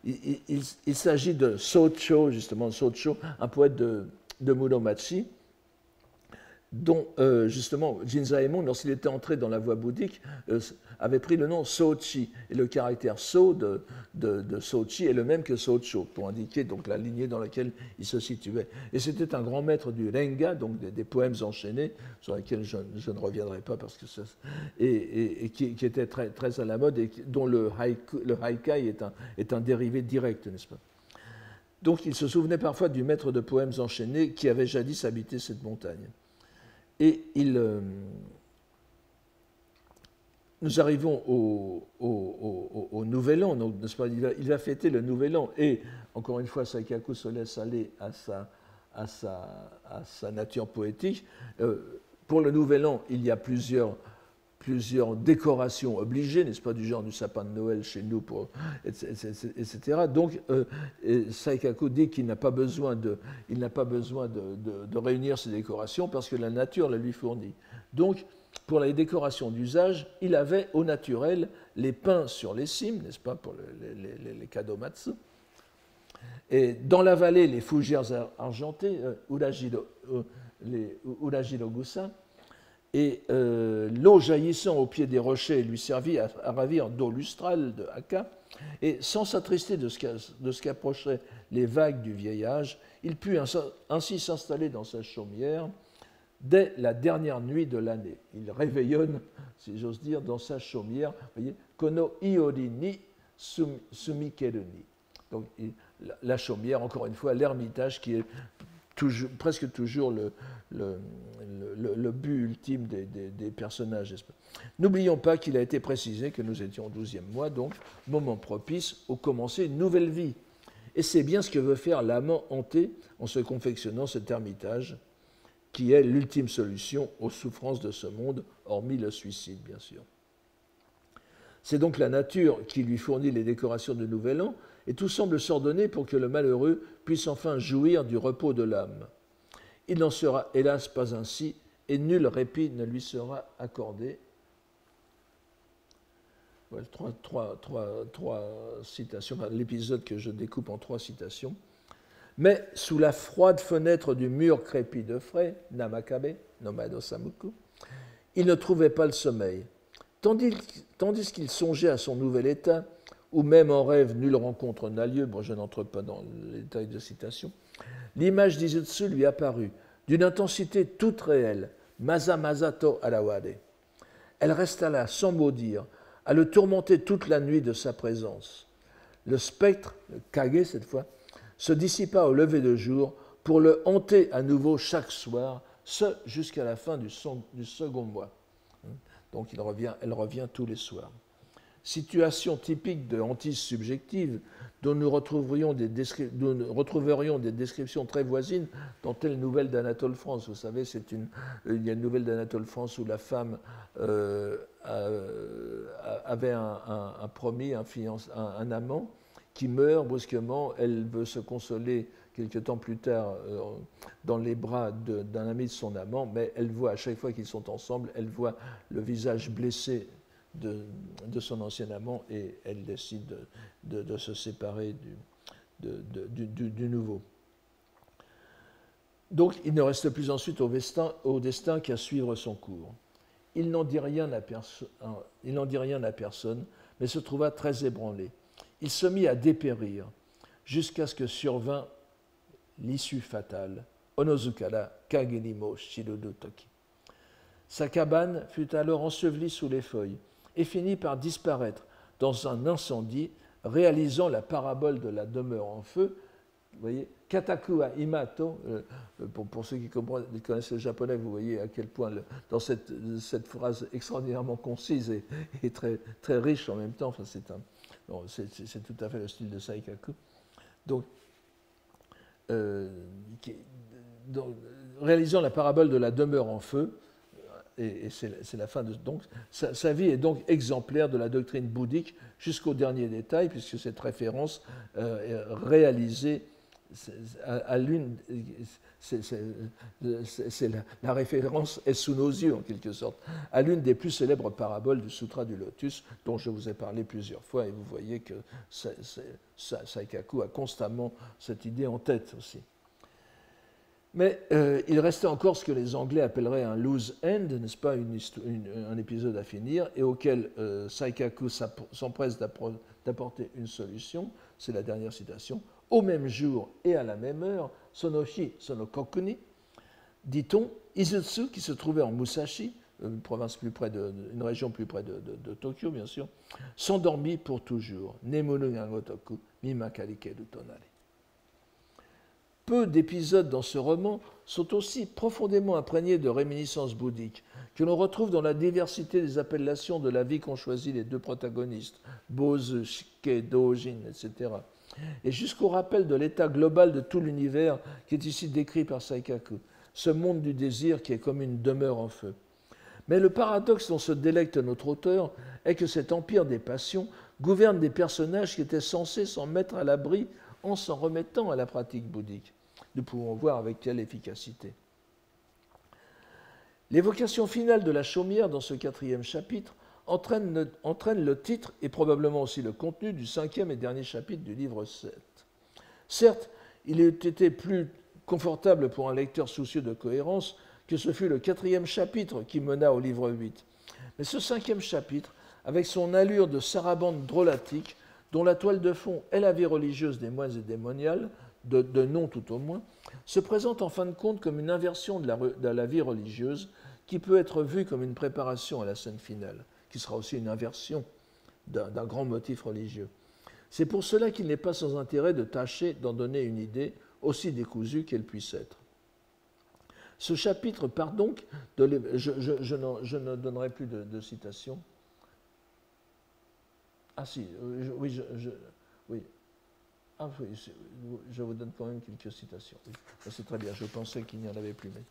Il s'agit de Socho, justement, Socho, un poète de Muromachi, dont justement Jinzaemon, lorsqu'il était entré dans la voie bouddhique, avait pris le nom Sochi. Et le caractère So de Sochi est le même que Socho, pour indiquer donc la lignée dans laquelle il se situait. Et c'était un grand maître du Renga, donc des poèmes enchaînés, sur lesquels je ne reviendrai pas, parce que et qui était très, très à la mode, et dont le haikai est un dérivé direct, n'est-ce pas? Donc il se souvenait parfois du maître de poèmes enchaînés qui avait jadis habité cette montagne. Et nous arrivons au Nouvel An, donc, n'est-ce pas, il va fêter le Nouvel An, et encore une fois, Saikaku se laisse aller à sa nature poétique. Pour le Nouvel An, il y a plusieurs décorations obligées, n'est-ce pas, du genre du sapin de Noël chez nous, etc. Donc, Saikaku dit qu'il n'a pas besoin de réunir ces décorations parce que la nature la lui fournit. Donc, pour les décorations d'usage, il avait au naturel les pins sur les cimes, n'est-ce pas, pour les kadomatsu. Et dans la vallée, les fougères argentées, les urajirogusa. Et l'eau jaillissant au pied des rochers lui servit à ravir d'eau lustrale de Haka, et sans s'attrister de ce qu'approchaient les vagues du vieil âge, il put ainsi s'installer dans sa chaumière dès la dernière nuit de l'année. Il réveillonne, si j'ose dire, dans sa chaumière, vous voyez, Kono iori ni sumikeru ni. Donc la chaumière, encore une fois, l'ermitage qui est presque toujours le but ultime des personnages. N'oublions pas qu'il a été précisé que nous étions au 12e mois, donc moment propice au commencer une nouvelle vie. Et c'est bien ce que veut faire l'amant hanté en se confectionnant cet ermitage, qui est l'ultime solution aux souffrances de ce monde, hormis le suicide, bien sûr. C'est donc la nature qui lui fournit les décorations de Nouvel An, et tout semble s'ordonner pour que le malheureux puisse enfin jouir du repos de l'âme. Il n'en sera hélas pas ainsi, et nul répit ne lui sera accordé. Voilà, trois citations, enfin, l'épisode que je découpe en 3 citations. Mais sous la froide fenêtre du mur crépi de frais, Namakabe, Nomado Samuku, il ne trouvait pas le sommeil. Tandis qu'il songeait à son nouvel état, où même en rêve nul rencontre n'a lieu, bon, je n'entre pas dans les détails de citation, l'image d'Izutsu lui apparut, d'une intensité toute réelle, Masa Masato Arawade. Elle resta là, sans mot dire, à le tourmenter toute la nuit de sa présence. Le spectre, le Kage cette fois, se dissipa au lever de jour pour le hanter à nouveau chaque soir, ce jusqu'à la fin du second mois. Donc elle revient tous les soirs. Situation typique de hantise subjective dont nous retrouverions des descriptions très voisines dans telle nouvelle d'Anatole France. Vous savez, il y a une nouvelle d'Anatole France où la femme avait un promis, un amant, qui meurt brusquement. Elle veut se consoler quelque temps plus tard dans les bras d'un ami de son amant, mais elle voit à chaque fois qu'ils sont ensemble, elle voit le visage blessé de son ancien amant et elle décide de se séparer du nouveau. Donc il ne reste plus ensuite au destin qu'à suivre son cours. Il n'en dit rien à personne, mais se trouva très ébranlé. Il se mit à dépérir, jusqu'à ce que survint l'issue fatale, Onozukara Kagenimo Shirudu Toki. Sa cabane fut alors ensevelie sous les feuilles et finit par disparaître dans un incendie, réalisant la parabole de la demeure en feu. Vous voyez, Kataku wa Imato, pour ceux qui connaissent le japonais, vous voyez à quel point, dans cette phrase extraordinairement concise et très, très riche en même temps, enfin, c'est tout à fait le style de Saikaku. Donc, réalisant la parabole de la demeure en feu, et c'est la fin de... Donc, sa vie est donc exemplaire de la doctrine bouddhique jusqu'au dernier détail, puisque cette référence est réalisée à l'une... La référence est sous nos yeux, en quelque sorte, à l'une des plus célèbres paraboles du Sutra du Lotus, dont je vous ai parlé plusieurs fois, et vous voyez que Saikaku a constamment cette idée en tête aussi. Mais il restait encore ce que les Anglais appelleraient un loose end, n'est-ce pas, un épisode à finir, et auquel Saikaku s'empresse d'apporter une solution. C'est la dernière citation. Au même jour et à la même heure, Sonoshi Sonokokuni, dit-on, Izutsu, qui se trouvait en Musashi, une région plus près de Tokyo, bien sûr, s'endormit pour toujours. Nemuru ga gotoku, mimakarikeru tonari. Peu d'épisodes dans ce roman sont aussi profondément imprégnés de réminiscences bouddhiques que l'on retrouve dans la diversité des appellations de la vie qu'ont choisi les deux protagonistes, Bozu, Shike, Dojin, etc. Et jusqu'au rappel de l'état global de tout l'univers qui est ici décrit par Saikaku, ce monde du désir qui est comme une demeure en feu. Mais le paradoxe dont se délecte notre auteur est que cet empire des passions gouverne des personnages qui étaient censés s'en mettre à l'abri en s'en remettant à la pratique bouddhique. Nous pouvons voir avec quelle efficacité. L'évocation finale de la chaumière dans ce 4e chapitre entraîne le titre et probablement aussi le contenu du 5e et dernier chapitre du livre 7. Certes, il eût été plus confortable pour un lecteur soucieux de cohérence que ce fut le 4e chapitre qui mena au livre 8. Mais ce 5e chapitre, avec son allure de sarabande drôlatique, dont la toile de fond est la vie religieuse des moines et des moniales, de nom tout au moins, se présente en fin de compte comme une inversion de la vie religieuse qui peut être vue comme une préparation à la scène finale, qui sera aussi une inversion d'un grand motif religieux. C'est pour cela qu'il n'est pas sans intérêt de tâcher d'en donner une idée, aussi décousue qu'elle puisse être. Ce chapitre part donc de... Je ne donnerai plus de citations. Ah si, oui, oui. Ah oui, je vous donne quand même quelques citations. Oui, c'est très bien, je pensais qu'il n'y en avait plus. Mais...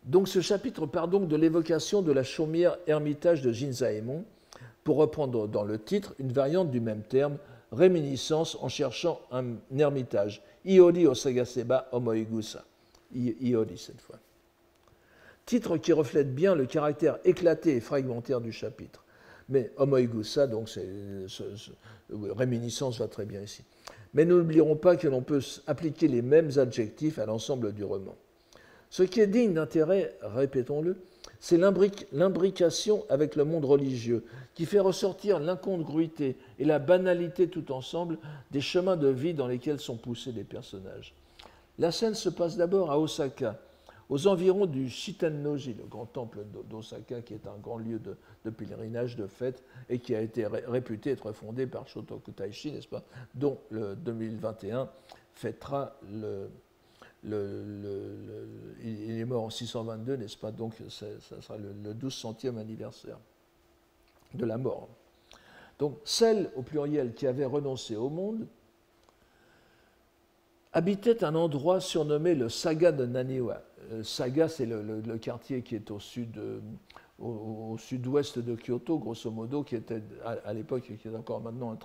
Donc ce chapitre part donc de l'évocation de la chaumière ermitage de Jinzaemon, pour reprendre dans le titre une variante du même terme, réminiscence en cherchant un ermitage. Iori osagaseba omoigusa. Iori cette fois. Titre qui reflète bien le caractère éclaté et fragmentaire du chapitre. Mais omoigusa, donc réminiscence va très bien ici. Mais nous n'oublierons pas que l'on peut appliquer les mêmes adjectifs à l'ensemble du roman. Ce qui est digne d'intérêt, répétons-le, c'est l'imbrication avec le monde religieux, qui fait ressortir l'incongruité et la banalité tout ensemble des chemins de vie dans lesquels sont poussés les personnages. La scène se passe d'abord à Osaka, aux environs du Shitennoji, le grand temple d'Osaka, qui est un grand lieu de pèlerinage, de fête, et qui a été réputé être fondé par Shotoku Taishi, n'est-ce pas, dont le 2021 fêtera il est mort en 622, n'est-ce pas, donc ça sera le 1200e anniversaire de la mort. Donc, celle, au pluriel, qui avait renoncé au monde, habitait un endroit surnommé le Saga de Naniwa. Saga, c'est le quartier qui est au sud au sud-ouest de Kyoto, grosso modo, qui était à l'époque, qui est encore maintenant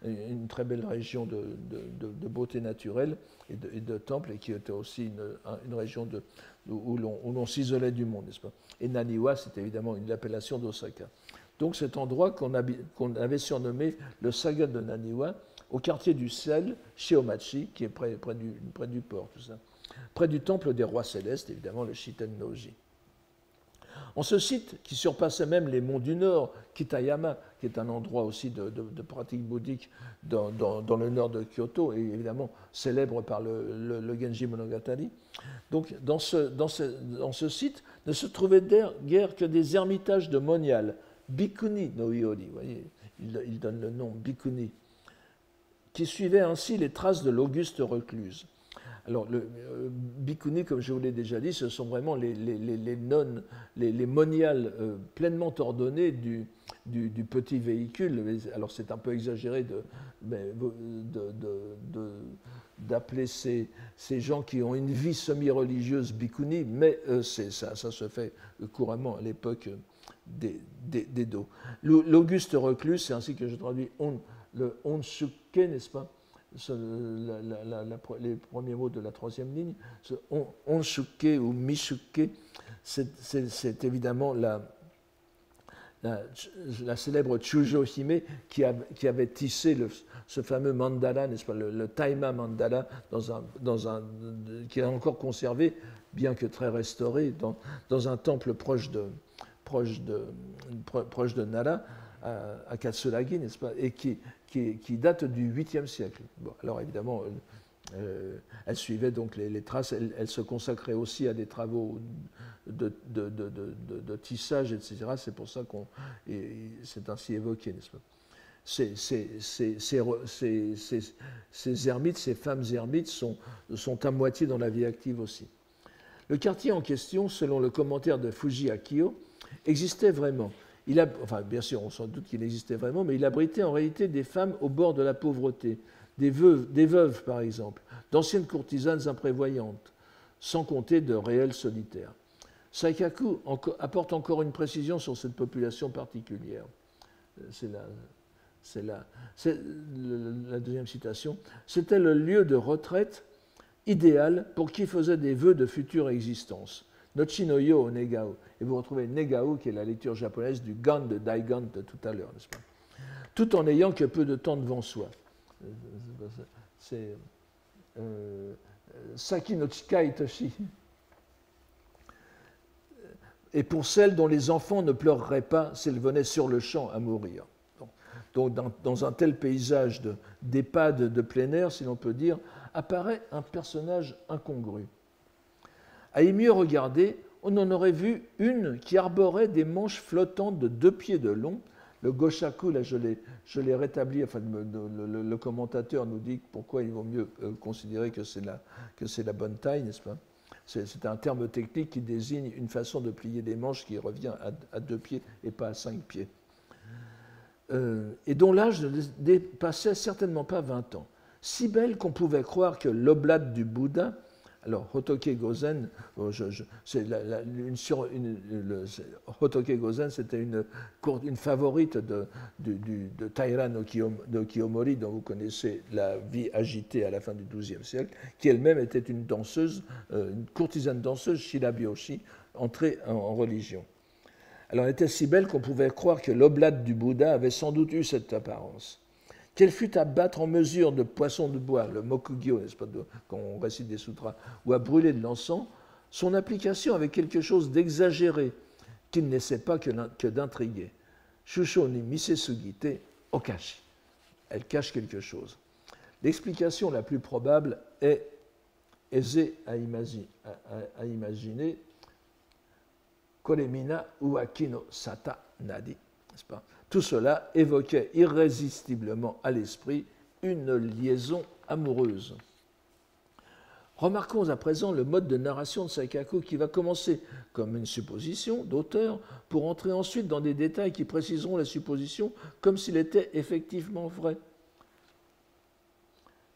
une très belle région de beauté naturelle et de temples, et qui était aussi une région où l'on s'isolait du monde, n'est-ce pas? Et Naniwa, c'est évidemment une appellation d'Osaka. Donc cet endroit qu'on avait surnommé le Saga de Naniwa, au quartier du Sel, chez Omachi, qui est près du port, tout ça. Près du temple des rois célestes, évidemment, le Shiten-no-ji. En ce site, qui surpassait même les monts du Nord, Kitayama, qui est un endroit aussi de pratique bouddhique dans le nord de Kyoto, et évidemment célèbre par le Genji Monogatari. Donc, dans ce site ne se trouvaient guère que des ermitages de moniales, Bikuni no Iori, vous voyez, il donne le nom, Bikuni, qui suivaient ainsi les traces de l'auguste recluse. Alors, le bhikkhuni, comme je vous l'ai déjà dit, ce sont vraiment les nonnes, les moniales pleinement ordonnées du petit véhicule. Alors, c'est un peu exagéré d'appeler ces gens qui ont une vie semi-religieuse bhikkhuni, mais ça se fait couramment à l'époque des Do. L'auguste recluse, c'est ainsi que je traduis le Onshuke, n'est-ce pas? Les premiers mots de la troisième ligne, ce Onshuke ou Mishuke, c'est évidemment la célèbre Chujo Hime qui avait tissé ce fameux mandala, n'est-ce pas, le Taima mandala, qui est encore conservé, bien que très restauré, dans un temple proche de Nara, à Katsuragi, n'est-ce pas, et qui date du 8e siècle. Bon, alors évidemment, elle suivait donc les traces, elle se consacrait aussi à des travaux de tissage, etc. C'est pour ça c'est ainsi évoqué, n'est-ce pas. Ces ermites, ces femmes ermites sont à moitié dans la vie active aussi. Le quartier en question, selon le commentaire de Fuji Akio, existait vraiment. Bien sûr, on s'en doute qu'il existait vraiment, mais il abritait en réalité des femmes au bord de la pauvreté, des veuves par exemple, d'anciennes courtisanes imprévoyantes, sans compter de réels solitaires. Saikaku apporte encore une précision sur cette population particulière. C'est la deuxième citation. C'était le lieu de retraite idéal pour qui faisait des vœux de future existence. Nochi no yo o negao. Et vous retrouvez negao, qui est la lecture japonaise du gan de Daigan de tout à l'heure, n'est-ce pas? Tout en n'ayant que peu de temps devant soi. C'est Saki no chikai toshi. Et pour celles dont les enfants ne pleureraient pas s'ils venaient sur le champ à mourir. Donc, dans un tel paysage d'EHPAD de plein air, si l'on peut dire, apparaît un personnage incongru. À y mieux regarder, on en aurait vu une qui arborait des manches flottantes de 2 pieds de long. Le goshaku, là je l'ai rétabli, enfin le commentateur nous dit pourquoi il vaut mieux considérer que c'est la bonne taille, n'est-ce pas? C'est un terme technique qui désigne une façon de plier des manches qui revient à 2 pieds et pas à 5 pieds. Et dont l'âge ne dépassait certainement pas 20 ans. Si belle qu'on pouvait croire que l'oblate du Bouddha, alors Hotoke Gozen, Hotoke Gozen, c'était une favorite de Taira no Kiyomori, dont vous connaissez la vie agitée à la fin du XIIe siècle, qui elle-même était une danseuse, une courtisane danseuse, Shirabyoshi, entrée en religion. Alors elle était si belle qu'on pouvait croire que l'oblate du Bouddha avait sans doute eu cette apparence. Qu'elle fût à battre en mesure de poisson de bois, le mokugyo, n'est-ce pas, quand on récite des sutras, ou à brûler de l'encens, son application avait quelque chose d'exagéré, qui ne laissait pas que d'intriguer. Shusho ni misesugite okashi. Elle cache quelque chose. L'explication la plus probable est aisée à imaginer. Koremina uaki no sata nadi, n'est-ce pas? Tout cela évoquait irrésistiblement à l'esprit une liaison amoureuse. Remarquons à présent le mode de narration de Saikaku qui va commencer comme une supposition d'auteur pour entrer ensuite dans des détails qui préciseront la supposition comme s'il était effectivement vrai.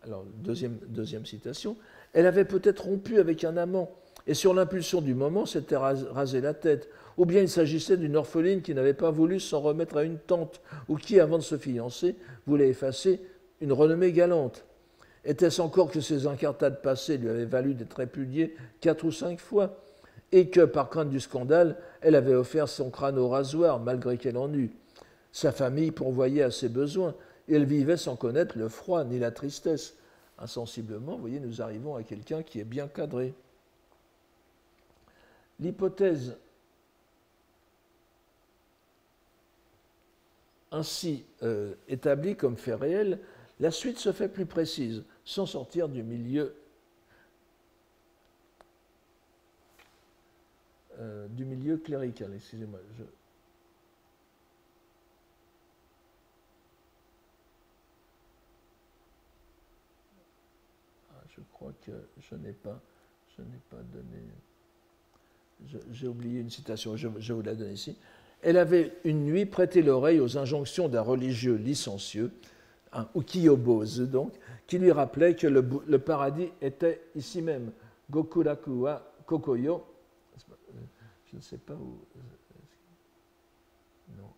Alors, deuxième citation. Elle avait peut-être rompu avec un amant et sur l'impulsion du moment s'était rasé la tête. Ou bien il s'agissait d'une orpheline qui n'avait pas voulu s'en remettre à une tante, ou qui, avant de se fiancer, voulait effacer une renommée galante. Était-ce encore que ses incartades passées lui avaient valu d'être répudiée 4 ou 5 fois, et que, par crainte du scandale, elle avait offert son crâne au rasoir, malgré qu'elle en eût. Sa famille pourvoyait à ses besoins, et elle vivait sans connaître le froid ni la tristesse. Insensiblement, vous voyez, nous arrivons à quelqu'un qui est bien cadré. L'hypothèse ainsi établie comme fait réel, la suite se fait plus précise, sans sortir du milieu clérical. Excusez-moi. Je crois que je n'ai pas donné. J'ai oublié une citation, je vous la donne ici. Elle avait une nuit prêté l'oreille aux injonctions d'un religieux licencieux, un ukiyobose donc, qui lui rappelait que le paradis était ici même. Gokuraku wa kokoyo. Je ne sais pas où. Non.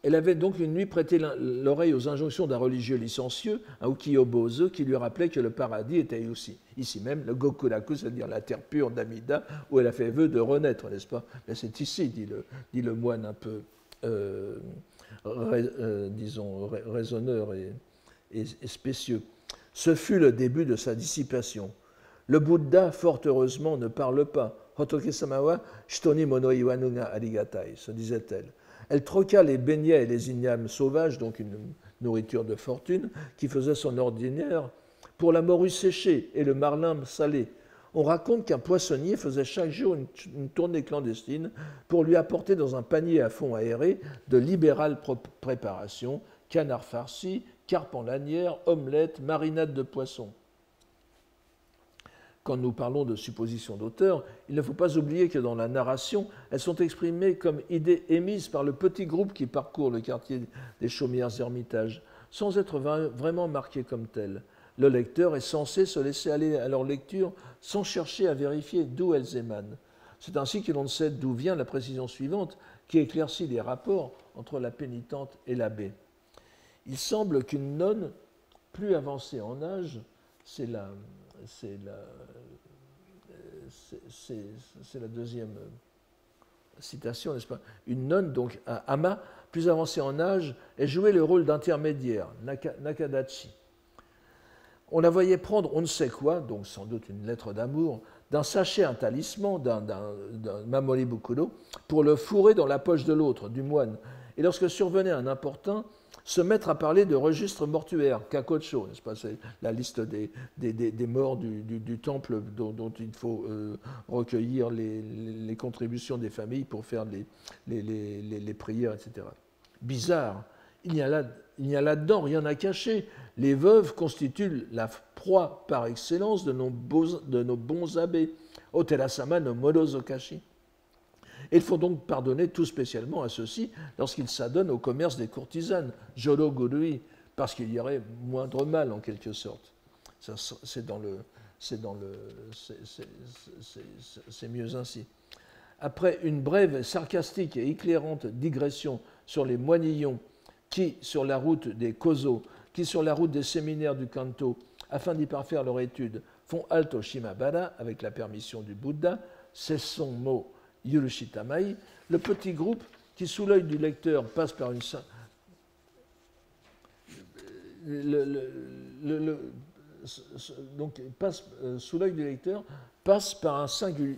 Elle avait donc une nuit prêté l'oreille aux injonctions d'un religieux licencieux, un ukiyobose, qui lui rappelait que le paradis était aussi, ici même, le Gokuraku, c'est-à-dire la terre pure d'Amida, où elle a fait vœu de renaître, n'est-ce pas? Mais c'est ici, dit le moine un peu, disons, raisonneur et spécieux. Ce fut le début de sa dissipation. Le Bouddha, fort heureusement, ne parle pas. Hotoke-sama wa shitoni mono iwanu ga arigatai, se disait-elle. Elle troqua les beignets et les ignames sauvages, donc une nourriture de fortune, qui faisait son ordinaire, pour la morue séchée et le marlin salé. On raconte qu'un poissonnier faisait chaque jour une tournée clandestine pour lui apporter dans un panier à fond aéré de libérales préparations, canard farci, carpe en lanière, omelette, marinade de poisson. Quand nous parlons de suppositions d'auteur, il ne faut pas oublier que dans la narration, elles sont exprimées comme idées émises par le petit groupe qui parcourt le quartier des Chaumières-Hermitages, sans être vraiment marquées comme telles. Le lecteur est censé se laisser aller à leur lecture sans chercher à vérifier d'où elles émanent. C'est ainsi que l'on ne sait d'où vient la précision suivante qui éclaircit les rapports entre la pénitente et l'abbé. Il semble qu'une nonne plus avancée en âge, c'est la deuxième citation, n'est-ce pas? Une nonne, donc Ama, plus avancée en âge, ait joué le rôle d'intermédiaire, Nakadachi. On la voyait prendre on ne sait quoi, donc sans doute une lettre d'amour, d'un sachet, un talisman, d'un mamori bukuro, pour le fourrer dans la poche de l'autre, du moine. Et lorsque survenait un importun, se mettre à parler de registres mortuaires, kakocho, n'est-ce pas? C'est la liste des morts du temple dont il faut recueillir les contributions des familles pour faire les prières, etc. Bizarre, il n'y a là-dedans rien à cacher. Les veuves constituent la proie par excellence de nos bons abbés. Oterasama no Morozokashi. Il faut donc pardonner tout spécialement à ceux-ci lorsqu'ils s'adonnent au commerce des courtisanes, Joro Gurui, parce qu'il y aurait moindre mal en quelque sorte. C'est mieux ainsi. Après une brève, sarcastique et éclairante digression sur les moinillons qui, sur la route des Kozo, qui, sur la route des séminaires du Kanto, afin d'y parfaire leur étude, font halte au Shimabara avec la permission du Bouddha, c'est son mot Yurushitamai, le petit groupe qui, sous l'œil du lecteur, passe par une sous l'œil du lecteur, passe par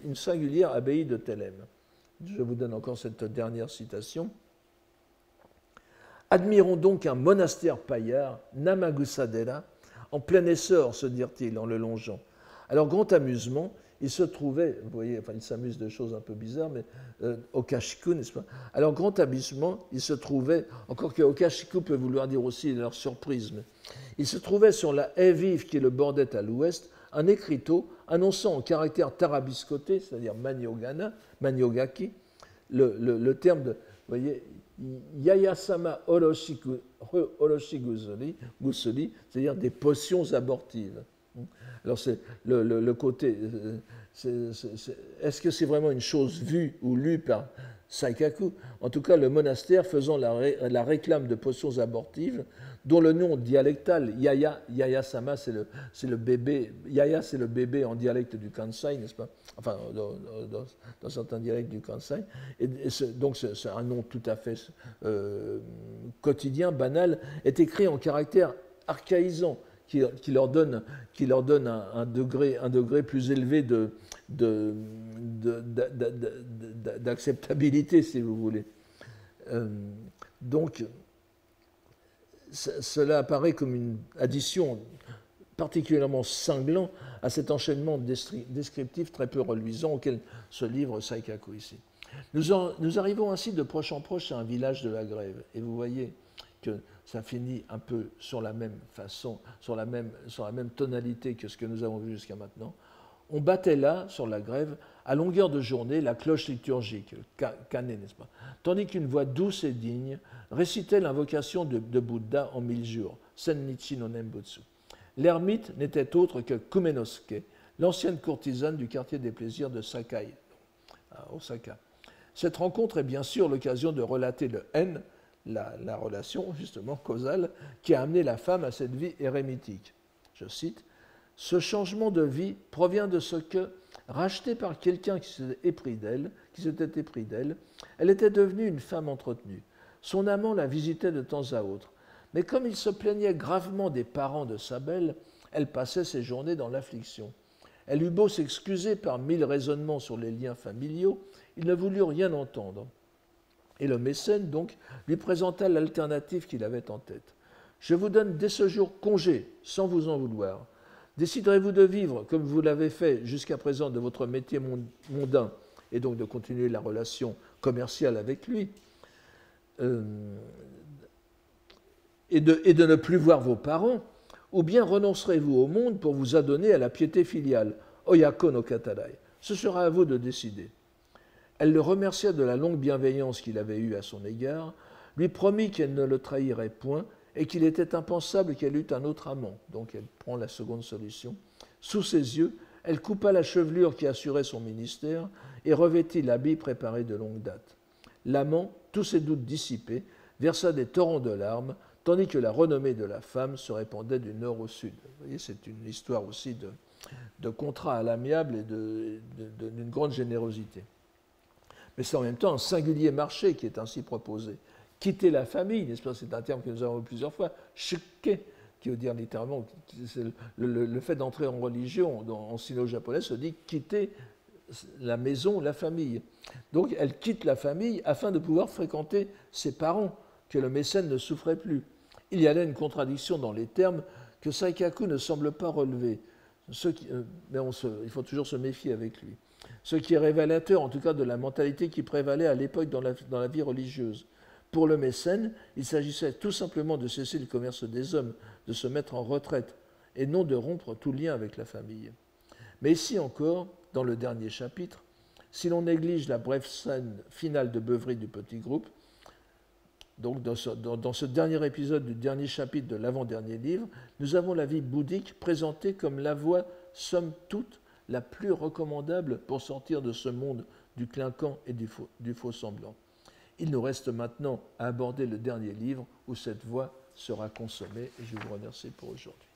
une singulière abbaye de Thélème. Je vous donne encore cette dernière citation. Admirons donc un monastère paillard, Namagusadera, en plein essor, se dirent-ils en le longeant. Alors, grand amusement, il se trouvait, vous voyez, enfin, il s'amuse de choses un peu bizarres, mais Okashiku, n'est-ce pas? Alors, grand amusement, il se trouvait, encore que Okashiku peut vouloir dire aussi leur surprise, mais il se trouvait sur la haie vive qui le bordait à l'ouest, un écriteau annonçant en caractère tarabiscoté, c'est-à-dire maniogaki, le terme de, vous voyez, Yayasama Oroshi Gusuli, c'est-à-dire des potions abortives. Alors, c'est le côté. Est-ce que c'est vraiment une chose vue ou lue par Saikaku? En tout cas, le monastère faisant la réclame de potions abortives, dont le nom dialectal, Yaya-sama, c'est le bébé. Yaya, c'est le bébé en dialecte du Kansai, n'est-ce pas? Enfin, dans certains dialectes du Kansai. Donc, c'est un nom tout à fait quotidien, banal, est écrit en caractère archaïsant, qui leur donne un degré plus élevé d'acceptabilité, si vous voulez. Donc, cela apparaît comme une addition particulièrement cinglant à cet enchaînement descriptif très peu reluisant auquel se livre Saikaku ici. Nous arrivons ainsi de proche en proche à un village de la Grève, et vous voyez que ça finit un peu sur la même façon, sur la même tonalité que ce que nous avons vu jusqu'à maintenant. On battait là, sur la Grève, à longueur de journée, la cloche liturgique, le kane, n'est-ce pas? Tandis qu'une voix douce et digne récitait l'invocation de Bouddha en 1000 jours, Sennichi no Nembutsu. L'ermite n'était autre que Kumenosuke, l'ancienne courtisane du quartier des plaisirs de Sakai, à Osaka. Cette rencontre est bien sûr l'occasion de relater le N, la relation justement causale qui a amené la femme à cette vie érémitique. Je cite, « Ce changement de vie provient de ce que, rachetée par quelqu'un qui s'était épris d'elle, elle était devenue une femme entretenue. Son amant la visitait de temps à autre, mais comme il se plaignait gravement des parents de sa belle, elle passait ses journées dans l'affliction. Elle eut beau s'excuser par 1000 raisonnements sur les liens familiaux, il ne voulut rien entendre. Et le mécène, donc, lui présenta l'alternative qu'il avait en tête. « Je vous donne dès ce jour congé, sans vous en vouloir. Déciderez-vous de vivre, comme vous l'avez fait jusqu'à présent, de votre métier mondain, et donc de continuer la relation commerciale avec lui, et de ne plus voir vos parents, ou bien renoncerez-vous au monde pour vous adonner à la piété filiale, Oyako no Katarai. Ce sera à vous de décider. » Elle le remercia de la longue bienveillance qu'il avait eue à son égard, lui promit qu'elle ne le trahirait point et qu'il était impensable qu'elle eût un autre amant. Donc elle prend la seconde solution. Sous ses yeux, elle coupa la chevelure qui assurait son ministère et revêtit l'habit préparé de longue date. L'amant, tous ses doutes dissipés, versa des torrents de larmes, tandis que la renommée de la femme se répandait du nord au sud. Vous voyez, c'est une histoire aussi de contrat à l'amiable et d'une grande générosité. Mais c'est en même temps un singulier marché qui est ainsi proposé. Quitter la famille, n'est-ce pas? C'est un terme que nous avons vu plusieurs fois, shike, qui veut dire littéralement, le fait d'entrer en religion, en sino-japonais, se dit quitter la maison, la famille. Donc elle quitte la famille afin de pouvoir fréquenter ses parents, que le mécène ne souffrait plus. Il y a là une contradiction dans les termes que Saikaku ne semble pas relever. Mais il faut toujours se méfier avec lui. Ce qui est révélateur en tout cas de la mentalité qui prévalait à l'époque dans la vie religieuse. Pour le mécène, il s'agissait tout simplement de cesser le commerce des hommes, de se mettre en retraite, et non de rompre tout lien avec la famille. Mais ici encore, dans le dernier chapitre, si l'on néglige la brève scène finale de beuverie du petit groupe, donc dans ce dernier épisode du dernier chapitre de l'avant-dernier livre, nous avons la vie bouddhique présentée comme la voie, somme toute, la plus recommandable pour sortir de ce monde du clinquant et du faux semblant. Il nous reste maintenant à aborder le dernier livre où cette voie sera consommée, et je vous remercie pour aujourd'hui.